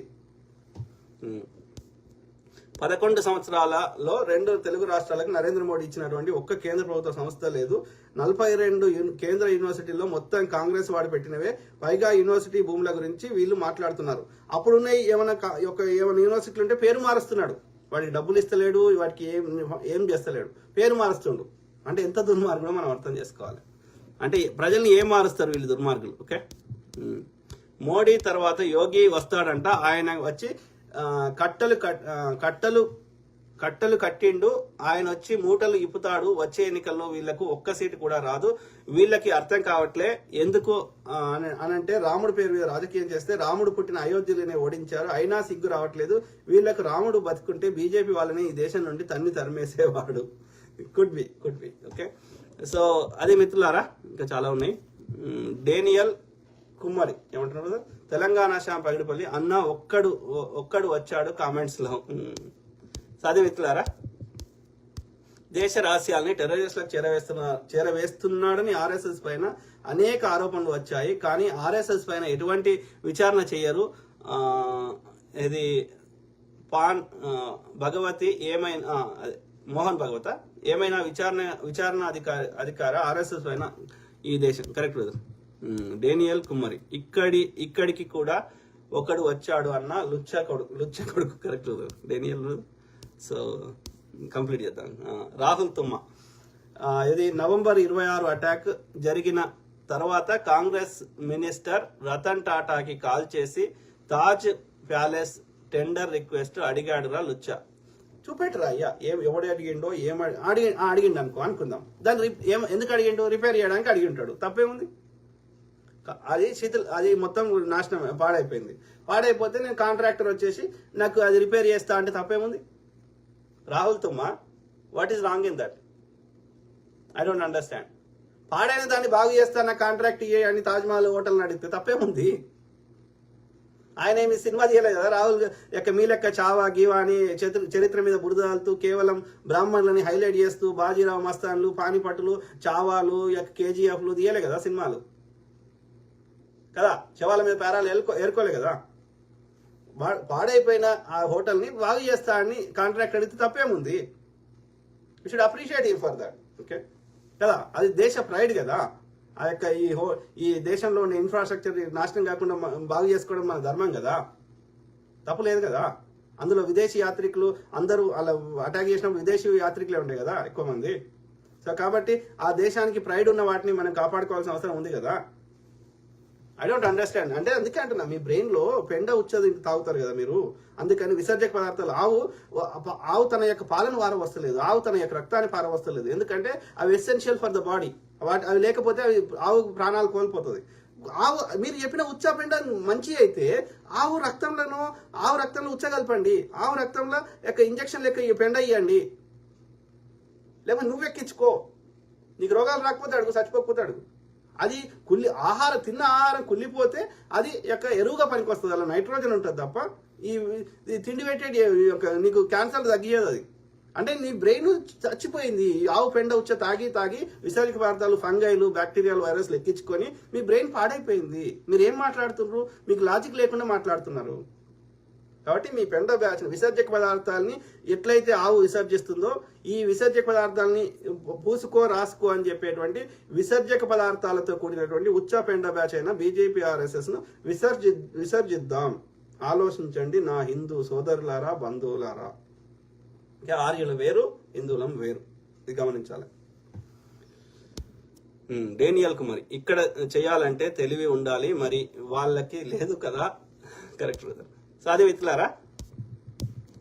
11 సంవత్సరాలలో 2 తెలుగు రాష్ట్రాలకు నరేంద్ర మోడీ ఇచ్చినటువంటి ఒక్క కేంద్ర ప్రభుత్వ సంస్థ లేదు. 42 కేంద్ర యూనివర్సిటీల్లో మొత్తం కాంగ్రెస్ వాడు పెట్టినవే. పైగా యూనివర్సిటీ భూముల గురించి వీళ్ళు మాట్లాడుతున్నారు. అప్పుడున్న ఏమైనా యూనివర్సిటీలు ఉంటే పేరు మారుస్తున్నాడు, వాడికి డబ్బులు ఇస్తలేడు, వాటికి ఏం చేస్తలేడు, పేరు మారుస్తుండు. అంటే ఎంత దుర్మార్గుడో మనం అర్థం చేసుకోవాలి. అంటే ప్రజల్ని ఏం మారుస్తారు వీళ్ళు దుర్మార్గులు. ఓకే, మోడీ తర్వాత యోగి వస్తాడంట. ఆయన వచ్చి కట్టలు కట్టిండు, ఆయన వచ్చి మూటలు ఇప్పుతాడు. వచ్చే ఎన్నికల్లో వీళ్లకు ఒక్క సీటు కూడా రాదు. వీళ్ళకి అర్థం కావట్లే ఎందుకు అనంటే రాముడు పేరు మీద రాజకీయం చేస్తే రాముడు పుట్టిన అయోధ్యలోనే ఓడించారు, అయినా సిగ్గు రావట్లేదు. వీళ్ళకు రాముడు బతుకుంటే బీజేపీ వాళ్ళని ఈ దేశం నుండి తరిమేసేవాడు. Could be. ఓకే, సో అది మిత్రులారా, ఇంకా చాలా ఉన్నాయి. డేనియల్ కుమ్మరి ఏమంటున్నారు కదా, తెలంగాణ శ్యామ్ పగిడిపల్లి అన్న ఒక్కడు వచ్చాడు కామెంట్స్ లో. సాధ్య మిత్రులారా, దేశ రహస్యాలని టెర్రరిస్టులకు చేరవేస్తున్నాడని ఆర్ఎస్ఎస్ పైన అనేక ఆరోపణలు వచ్చాయి. కానీ ఆర్ఎస్ఎస్ పైన ఎటువంటి విచారణ చేయరు. ఇది భగవతి ఏమైనా మోహన్ భగవత ఏమైనా విచారణ అధికార ఆర్ఎస్ఎస్ పైన ఈ దేశం. Correct brother. డేనియల్ కుమ్మరి ఇక్కడికి కూడా ఒకడు వచ్చాడు అన్న లుచ్చ కొడుకు. Correct brother Daniel. So complete చేద్దాం. రాహుల్ తుమ్మ, ఇది నవంబర్ 26 అటాక్ జరిగిన తర్వాత కాంగ్రెస్ మినిస్టర్ రతన్ టాటాకి కాల్ చేసి తాజ్ ప్యాలెస్ టెండర్ రిక్వెస్ట్ అడిగాడురా లుచ్చ. చూపెట్టరా అయ్యా, ఎవడు అడిగిండో అడిగిండు అనుకుందాం. దాన్ని ఎందుకు అడిగిండో రిపేర్ చేయడానికి అడిగి ఉంటాడు, తప్పేముంది. అది మొత్తం నాశనం పాడైపోతే నేను కాంట్రాక్టర్ వచ్చేసి నాకు అది రిపేర్ చేస్తా అంటే తప్పేముంది. రాహుల్ తుమ్మ, what is wrong in that? I don't understand. పాడైన దాన్ని బాగు చేస్తా నాకు కాంట్రాక్ట్ అని తాజ్మహల్ హోటల్ని అడిగితే తప్పేముంది. ఆయన ఏమి సినిమా తీయలేదు కదా రాహుల్ మీ లెక్క చావా గీవా అని చరిత్ర మీద బురదాలుతూ కేవలం బ్రాహ్మణులని హైలైట్ చేస్తూ బాజీరావు మస్తాన్లు, పానిపట్టులు, చావాలు, కేజీఎఫ్లు తీయలే కదా సినిమాలు కదా. శవాల మీద పేరాలు ఏరుకోలే కదా. పాడైపోయిన ఆ హోటల్ని బాగు చేస్తా అని కాంట్రాక్ట్ అడిగితే తప్పేముంది. You should appreciate him for that. Okay కదా, అది దేశ ప్రైడ్ కదా. ఆ యొక్క ఈ దేశంలో ఉన్న ఇన్ఫ్రాస్ట్రక్చర్ నాశనం కాకుండా బాగు చేసుకోవడం మన ధర్మం కదా, తప్పు లేదు కదా. అందులో విదేశీ యాత్రికులు అందరూ అలా అటాక్ చేసినప్పుడు విదేశీ యాత్రికులే ఉండే కదా ఎక్కువ మంది. సో కాబట్టి ఆ దేశానికి ప్రైడ్ ఉన్న వాటిని మనం కాపాడుకోవాల్సిన అవసరం ఉంది కదా. I don't understand. అంటే అందుకే అంటున్నా, మీ బ్రెయిన్ లో పెండ ఉచ్చది తాగుతారు కదా మీరు, అందుకని విసర్జక పదార్థాలు ఆవు తన యొక్క పాలను వారవస్తలేదు, ఆవు తన యొక్క రక్తాన్ని పారవస్తలేదు. ఎందుకంటే అవి ఎసెన్షియల్ ఫర్ ద బాడీ. అవి లేకపోతే ఆవు ప్రాణాలు కోల్పోతుంది. మీరు చెప్పిన ఉచ్చ పెండ మంచి అయితే ఆవు రక్తంలో ఉచ్చ కలపండి, ఆవు రక్తంలో యొక్క ఇంజక్షన్ లెక్క ఈ పెండ ఇవ్వండి, లేకపోతే నువ్వు ఎక్కించుకో. నీకు రోగాలు రాకపోతే అడుగు, చచ్చిపోకపోతే అడుగు. అది తిన్న ఆహారం కుళ్ళిపోతే అది యొక్క ఎరువుగా పనికి వస్తుంది, అలా నైట్రోజన్ ఉంటుంది తప్ప ఈ తిండి పెట్టేది నీకు క్యాన్సర్ తగ్గియదు. అది అంటే నీ బ్రెయిన్ చచ్చిపోయింది. ఆవు పెండ ఉచ్చ తాగి విసర్జక పదార్థాలు, ఫంగైలు, బ్యాక్టీరియాలు, వైరస్లు ఎక్కించుకొని మీ బ్రెయిన్ పాడైపోయింది. మీరు ఏం మాట్లాడుతున్నారు? మీకు లాజిక్ లేకుండా మాట్లాడుతున్నారు. కాబట్టి మీ పెండ బ్యాచ్ విసర్జక పదార్థాలని ఎట్లయితే ఆవు విసర్జిస్తుందో ఈ విసర్జక పదార్థాలని పూసుకో రాసుకో అని చెప్పేటువంటి విసర్జక పదార్థాలతో కూడినటువంటి ఉచ్చ పెండ బ్యాచ్ అయిన బీజేపీ ఆర్ఎస్ఎస్ ను విసర్జిద్దాం. ఆలోచించండి నా హిందూ సోదరులారా, బంధువులారా. ఆర్యులు వేరు, హిందువులం వేరు, ఇది గమనించాలి. డేనియల్ కుమారి ఇక్కడ చేయాలంటే తెలివి ఉండాలి, మరి వాళ్ళకి లేదు కదా. Correct brother. సాది మిత్రులారా,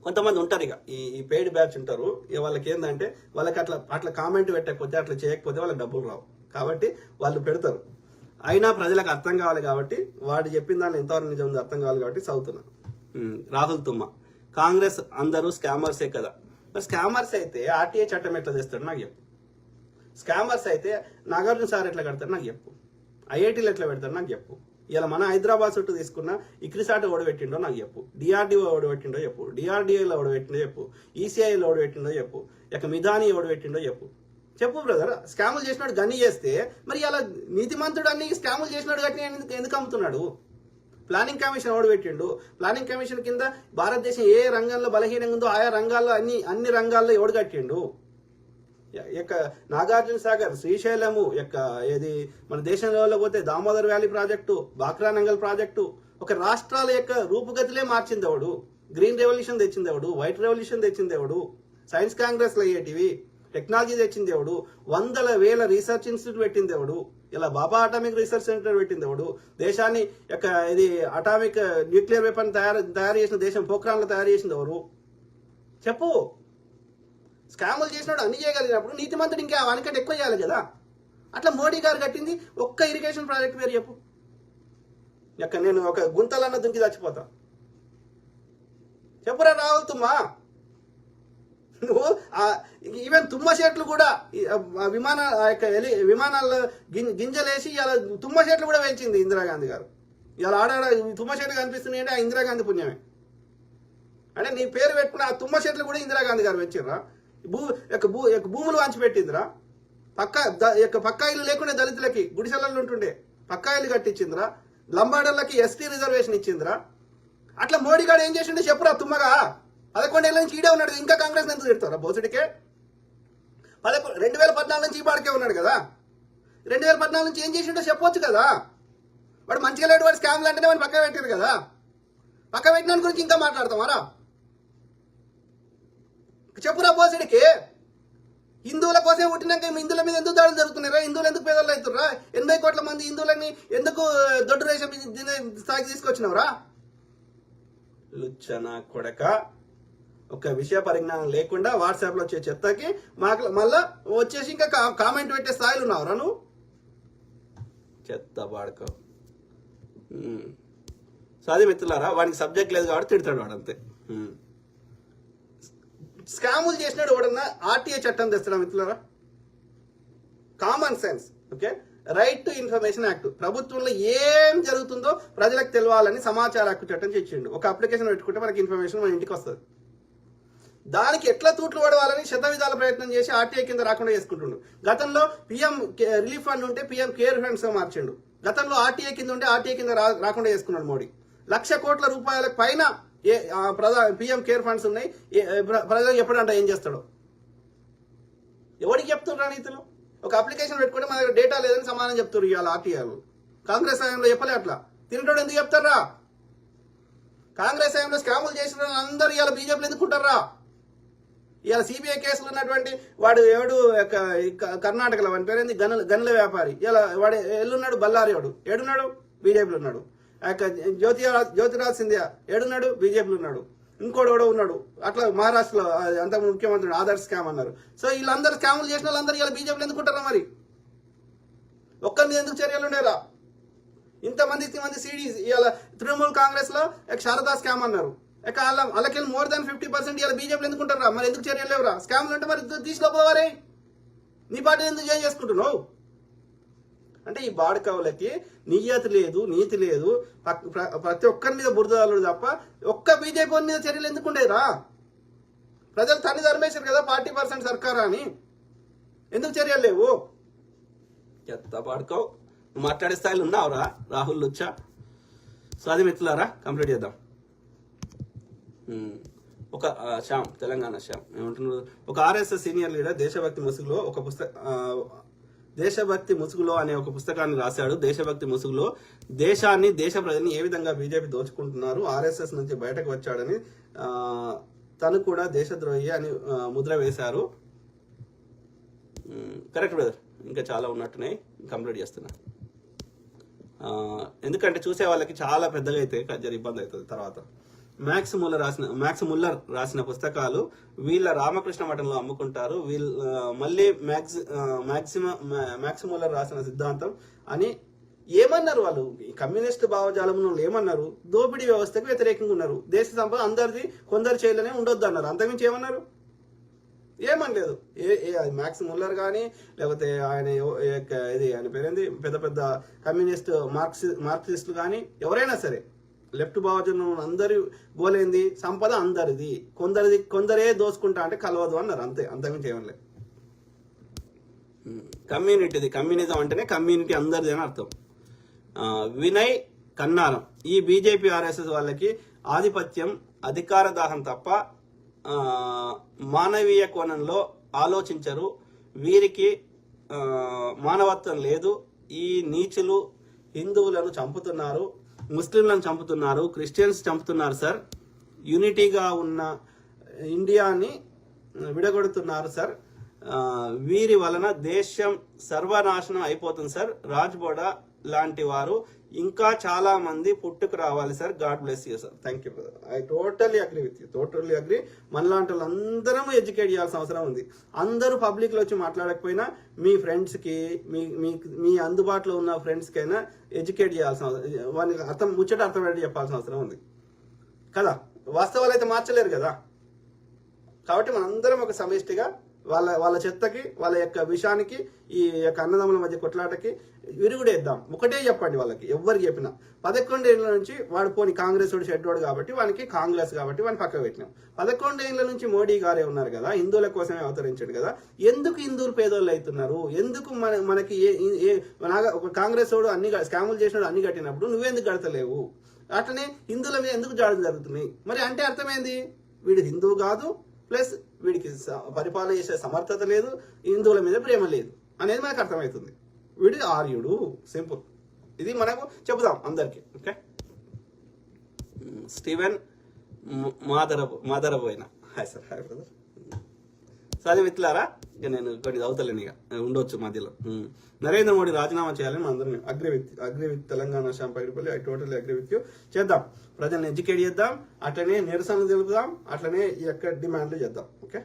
కొంతమంది ఉంటారు ఇక ఈ పెయిడ్ బ్యాచ్ ఉంటారు. వాళ్ళకి ఏంటంటే వాళ్ళకి అట్లా కామెంట్ పెట్టకపోతే, అట్లా చేయకపోతే వాళ్ళకి డబ్బులు రావు. కాబట్టి వాళ్ళు పెడతారు. అయినా ప్రజలకు అర్థం కావాలి కాబట్టి, వాడు చెప్పిన దాన్ని ఎంతవరకు నిజం ఉందో అర్థం కావాలి కాబట్టి చదువుతున్నా. రాహుల్ తుమ్మ, కాంగ్రెస్ అందరూ స్కామర్సే కదా. మరి స్కామర్స్ అయితే ఆర్టీఐ చట్టం ఎట్లా చేస్తాడు నాకు చెప్పు. స్కామర్స్ అయితే నాగార్జున సార్ ఎట్లా కడతారు నాకు చెప్పు. ఐఐటీలు ఎట్లా పెడతారు నాకు చెప్పు. ఇలా మన హైదరాబాద్ చుట్టూ తీసుకున్న ఇక్రిసాట్ ఓడబెట్టిండో నాకు చెప్పు. డిఆర్డీఓ ఓడబెట్టిండో చెప్పు. డిఆర్డీఏలో ఓడబెట్టిండో చెప్పు. ఈసీఐలో ఓడబెట్టిండో చెప్పు. ఇక మిధాని ఓడబెట్టిండో చెప్పు. చెప్పు బ్రదర్. స్కాములు చేసినాడు గన్ని చేస్తే మరి అలా నీతిమంతుడు అన్ని స్కాములు చేసినాడు గట్టి ఎందుకు అమ్ముతున్నాడు? ప్లానింగ్ కమిషన్ ఓడబెట్టిండు. ప్లానింగ్ కమిషన్ కింద భారతదేశం ఏ రంగంలో బలహీనంగా ఉందో ఆయా రంగాల్లో అన్ని రంగాల్లో ఓడగట్టిండు. యొక్క నాగార్జున సాగర్, శ్రీశైలము, యొక్క ఏది మన దేశంలో పోతే Damodar valley project, Bhakra Nangal project, ఒక రాష్ట్రాల యొక్క రూపుగతిలే మార్చిందేవాడు. Green revolution తెచ్చిందేవాడు. White revolution తెచ్చిందేవాడు. Science Congress లో అయ్యేటివి టెక్నాలజీ తెచ్చిందేవాడు. వందల వేల రీసెర్చ్ ఇన్స్టిట్యూట్ పెట్టిందేవాడు. ఇలా బాబా అటామిక్ రీసెర్చ్ సెంటర్ పెట్టిందేవాడు. దేశాన్ని యొక్క ఇది అటామిక్ న్యూక్లియర్ వెపన్ తయారు చేసిన దేశం పోఖ్రాన్లో తయారు చేసింది ఎవరు చెప్పు. స్కాములు చేసినప్పుడు అన్ని చేయగలిగినప్పుడు నీతిమంతుడు ఇంకా వానికంటే ఎక్కువ చేయాలి కదా. అట్లా మోడీ గారు కట్టింది ఒక్క ఇరిగేషన్ ప్రాజెక్ట్ పేరు చెప్పు. ఇక నేను ఒక గుంతలన్న దుంకి చచ్చిపోతా. చెప్పురా రాహుల్ తుమ్మా. నువ్వు ఈవెన్ తుమ్మ చెట్లు కూడా విమానాల్లో గింజలేసి ఇలా తుమ్మ చెట్లు కూడా పెంచింది ఇందిరాగాంధీ గారు. ఇలా ఆడాడ తుమ్మ చెట్లు కనిపిస్తున్నాయి అంటే ఆ ఇందిరాగాంధీ పుణ్యమే. అంటే నీ పేరు పెట్టుకున్న ఆ తుమ్మ చెట్లు కూడా ఇందిరాగాంధీ గారు పెంచిర్రా. భూములు వంచిపెట్టిందిరా. పక్కా ఇల్లు లేకుండా దళితులకి గుడిసెలలో ఉంటుండే పక్కా ఇల్లు కట్టించిందిరా. లంబాడర్లకి ఎస్టీ రిజర్వేషన్ ఇచ్చిందిరా. అట్లా మోడీ గారు ఏం చేసిండే చెప్పురా తుమ్మగా. 11 ఏళ్ళ నుంచి ఈడే ఉన్నాడు. ఇంకా కాంగ్రెస్ ఎందుకు తిడతారా బోసుడికే? 2014 నుంచి ఈ పాడికే ఉన్నాడు కదా. 2014 నుంచి ఏం చేసిండో చెప్పొచ్చు కదా. వాడు మంచిగా లేడు, వాడు స్కామ్లు అంటేనే వాడిని పక్క పెట్టారు కదా. పక్క పెట్టిన గురించి ఇంకా మాట్లాడతామారా? చెప్పురా బోసుడికి. హిందువుల కోసం పుట్టినాక హిందువుల మీద ఎందుకు దాడులు జరుగుతున్నారా? హిందువులు ఎందుకు పేదలు అవుతుర్రా? 80 కోట్ల మంది హిందువులని ఎందుకు దొడ్డు రేషన్ స్థాయికి తీసుకొచ్చినవరా? లుచ్చనా కొడక. ఒక విషయ పరిజ్ఞానం లేకుండా వాట్సాప్ లో వచ్చే చెత్తకి మళ్ళా వచ్చేసి ఇంకా కామెంట్ పెట్టే స్థాయిలో ఉన్నావురా నువ్వు. చెత్త బాడుకో. సాది మిత్రులారా, వాడికి సబ్జెక్ట్ లేదు కాబట్టి తిడతాడు వాడు అంతే. స్కాములు చేసినాడు ఎవడన్నా ఆర్టీఐ చట్టం తెస్తాడా మిత్రులారా? Common sense. Okay, right to information act. ప్రభుత్వంలో ఏం జరుగుతుందో ప్రజలకు తెలవాలని సమాచార హక్కు చట్టం తెచ్చిండు. ఒక అప్లికేషన్ పెట్టుకుంటే మనకి ఇన్ఫర్మేషన్ మన ఇంటికి వస్తుంది. దానికి ఎట్లా తూట్లు పడవాలని శతవిధాల ప్రయత్నం చేసి ఆర్టీఐ కింద రాకుండా చేసుకుంటుండు. గతంలో పిఎం రిలీఫ్ ఫండ్ ఉంటే పిఎం కేర్ ఫండ్స్ గా మార్చిండు. గతంలో ఆర్టీఐ కింద ఉంటే ఆర్టీఐ కింద రాకుండా చేసుకున్నాడు మోడీ. 1,00,000 కోట్ల రూపాయలకు పైన పిఎం కేర్ ఫండ్స్ ఉన్నాయి. ప్రజలకు ఎప్పుడంటే ఏం చేస్తాడు? ఎవరికి చెప్తున్నారు రైతులు? ఒక అప్లికేషన్ పెట్టుకుంటే మన దగ్గర డేటా లేదని సమాధానం చెప్తారు ఇవాళ ఆర్టీఐలు. కాంగ్రెస్ హయాంలో చెప్పలే అట్లా. తినటోడు ఎందుకు చెప్తారా? కాంగ్రెస్ హయాంలో స్కాములు చేసిన అందరూ ఇవాళ బీజేపీలు ఎందుకుంటారా? ఇవాళ సిబిఐ కేసులు ఉన్నటువంటి వాడు ఎవడు కర్ణాటకలో వాడి పేరేంది గనుల వ్యాపారి. ఇలా వాడు ఎల్లున్నాడు బల్లారి వాడు ఏడున్నాడు? బీజేపీలో ఉన్నాడు. జ్యోతిరాజ్ సింధియా ఏడున్నాడు? బీజేపీలో ఉన్నాడు. ఇంకోటి కూడా ఉన్నాడు అట్లా మహారాష్ట్రలో అంత ముఖ్యమంత్రి ఆదర్శ్ స్కామ్ అన్నారు. సో వీళ్ళందరూ స్కాములు చేసిన వాళ్ళందరూ ఇలా బీజేపీలో ఎందుకుంటారా? మరి ఒక్కరి ఎందుకు చర్యలు ఉండేరా? ఇంతమంది సిడీస్ ఇవాళ తృణమూల్ కాంగ్రెస్ లో శారదా స్కామ్ అన్నారు. వాళ్ళకి మోర్ దాన్ 50% ఇలా బీజేపీలు ఎందుకుంటారా? మరి ఎందుకు చర్యలు లేవురా? స్కామ్లు అంటే మరి తీసుకోపోవారే. నీ పార్టీ ఎందుకు చేంజ్ చేసుకుంటున్నావు? అంటే ఈ బాడకవులకి నియతి లేదు, నీతి లేదు. ప్రతి ఒక్కరి మీద బురదలు తప్ప ఒక్క బీజేపీ మీద చర్యలు ఎందుకుండేరా? ప్రజలు తన్ని ధర్మేశారు కదా 40% సర్కారా అని. ఎందుకు చర్యలు లేవు? చెత్త బాడకవు. నువ్వు మాట్లాడే స్థాయిలో ఉన్నావురా రాహుల్ లుచ్చా. సాది మిత్రులారా, కంప్లీట్ చేద్దాం. ఒక శ్యామ్, తెలంగాణ శ్యామ్ ఏమంటున్నారు, ఒక ఆర్ఎస్ఎస్ సీనియర్ లీడర్ దేశభక్తి ముసుగులో అనే ఒక పుస్తకాన్ని రాశాడు. దేశభక్తి ముసుగులో దేశాన్ని, దేశ ప్రజల్ని ఏ విధంగా బీజేపీ దోచుకుంటున్నారు, ఆర్ఎస్ఎస్ నుంచి బయటకు వచ్చాడని తను కూడా దేశద్రోహి అని ముద్ర వేశారు. కరెక్ట్ బ్రదర్, ఇంకా చాలా ఉన్నట్టున్నాయి, కంప్లీట్ చేస్తున్నా. ఎందుకంటే చూసే వాళ్ళకి చాలా పెద్దగా అయితే జర ఇబ్బంది అవుతుంది తర్వాత. మ్యాక్స్ ముల్లర్ రాసిన పుస్తకాలు వీళ్ళ రామకృష్ణ మఠంలో అమ్ముకుంటారు. మళ్ళీ మ్యాక్స్ ముల్లర్ రాసిన సిద్ధాంతం అని ఏమన్నారు వాళ్ళు? కమ్యూనిస్ట్ భావజాలంలో ఏమన్నారు? దోపిడీ వ్యవస్థకు వ్యతిరేకంగా ఉన్నారు. దేశ సంపద అందరిది, కొందరు చేయాలనే ఉండొద్దు అన్నారు. అంతకుమించి ఏమన్నారు? ఏమనలేదు. మ్యాక్స్ ముల్లర్ కానీ లేకపోతే ఆయన పేరేంది, పెద్ద పెద్ద కమ్యూనిస్ట్ మార్క్సిస్టులు కానీ ఎవరైనా సరే లెఫ్ట్ భావజనం అందరి గోలేంది, సంపద అందరిది, కొందరే దోసుకుంటా అంటే కలవదు అన్నారు. అంతే, అంతకుమించి ఏమనలేదు. కమ్యూనిజం అంటేనే కమ్యూనిటీ అందరిది అని అర్థం. వినయ్ కన్నారం, ఈ బీజేపీ ఆర్ఎస్ఎస్ వాళ్ళకి ఆధిపత్యం, అధికార దాహం తప్ప మానవీయ కోణంలో ఆలోచించరు. వీరికి మానవత్వం లేదు. ఈ నీచులు హిందువులను చంపుతున్నారు, ముస్లింలను చంపుతున్నారు, క్రిస్టియన్స్ చంపుతున్నారు సార్. యూనిటీగా ఉన్న ఇండియాని విడగొడుతున్నారు సార్. వీరి వలన దేశం సర్వనాశనం అయిపోతుంది సార్. రాజ్ బోడా లాంటి వారు ఇంకా చాలా మంది పుట్టుకు రావాలి sir. God bless you sir. Thank you brother. I totally agree with you, totally agree. మనలాంటి వాళ్ళందరం ఎడ్యుకేట్ చేయాల్సిన అవసరం ఉంది. అందరూ పబ్లిక్ లో వచ్చి మాట్లాడకపోయినా మీ ఫ్రెండ్స్ కి, మీ అందుబాటులో ఉన్న ఫ్రెండ్స్ కైనా ఎడ్యుకేట్ చేయాల్సిన అవసరం, వాళ్ళకి ముచ్చట అర్థమయ్యేది చెప్పాల్సిన అవసరం ఉంది కదా. వాస్తవాలు అయితే మార్చలేరు కదా. కాబట్టి మనందరం ఒక సమిష్టిగా వాళ్ళ చెత్తకి, వాళ్ళ యొక్క విషయానికి, ఈ యొక్క అన్నదమ్ముల మధ్య కొట్లాటకి విరుగుడేద్దాం. ఒకటే చెప్పండి వాళ్ళకి, ఎవరికి చెప్పినా. 11 ఏళ్ల నుంచి వాడు పోని కాంగ్రెస్ వాడు షెడ్డోడు కాబట్టి వానికి కాంగ్రెస్ కాబట్టి వాడిని పక్క పెట్టినాం. 11 ఏళ్ల నుంచి మోడీ గారే ఉన్నారు కదా, హిందువుల కోసమే అవతరించాడు కదా. ఎందుకు హిందువులు పేదోళ్ళు అవుతున్నారు? ఎందుకు మనకి ఒక కాంగ్రెస్ వాడు అన్ని స్కాములు చేసినాడు, అన్ని కట్టినప్పుడు నువ్వెందుకు కడతలేవు? అట్లనే హిందువుల మీద ఎందుకు జాడులు జరుగుతున్నాయి? మరి అంటే అర్థమైంది, వీడు హిందువు కాదు, ప్లస్ వీడికి పరిపాలన చేసే సమర్థత లేదు, హిందువుల మీద ప్రేమ లేదు అనేది మనకు అర్థమవుతుంది. వీడి ఆర్యుడు, సింపుల్. ఇది మనకు చెబుదాం అందరికి. Okay, Steven Madaraboina hi sir. Hi brother. సరే మిత్రులారా, ఇక నేను కొన్ని చదువుతలేను, ఇక ఉండొచ్చు మధ్యలో. నరేంద్ర మోడీ రాజీనామా చేయాలని అందరం agree with Telangana Sampagiripalli. I totally agree with you. చేద్దాం, ప్రజల్ని ఎడ్యుకేట్ చేద్దాం, అట్లనే నిరసనలు తెలుపుదాం, అట్లనే ఈ యొక్క డిమాండ్లు చేద్దాం. ఓకే,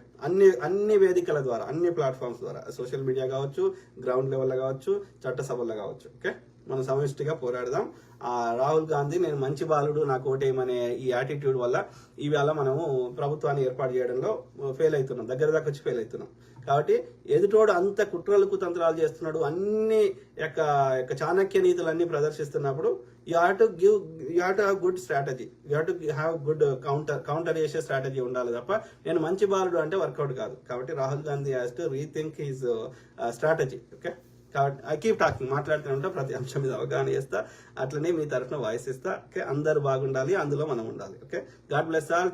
అన్ని వేదికల ద్వారా, అన్ని ప్లాట్ఫామ్స్ ద్వారా, సోషల్ మీడియా కావచ్చు, గ్రౌండ్ లెవెల్లో కావచ్చు, చట్టసభల్లో కావచ్చు. ఓకే, మనం సమిష్టిగా పోరాడదాం. రాహుల్ గాంధీ నేను మంచి బాలుడు నాకు ఓటేయమనే ఈ యాటిట్యూడ్ వల్ల ఇవాళ మనము ప్రభుత్వాన్ని ఏర్పాటు చేయడంలో ఫెయిల్ అవుతున్నాం, దగ్గర దాకా వచ్చి ఫెయిల్ అవుతున్నాం. కాబట్టి ఎదుటోడు అంత కుట్రలు కుతంత్రాలు చేస్తున్నాడు, అన్ని యొక్క చాణక్య నీతులన్నీ ప్రదర్శిస్తున్నప్పుడు you have to have good strategy, you have to have good counter చేసే స్ట్రాటజీ ఉండాలి తప్ప నేను మంచి బాలుడు అంటే వర్కౌట్ కాదు. కాబట్టి Rahul Gandhi has to rethink his strategy. Okay, కాబట్టి ఐ కీప్ టాకింగ్, మాట్లాడుతూ ఉంటా, ప్రతి అంశం మీద అవగాహన చేస్తా, అట్లనే మీ తరఫున వాయిస్ ఇస్తా. ఓకే, అందరు బాగుండాలి, అందులో మనం ఉండాలి. Okay, God bless all.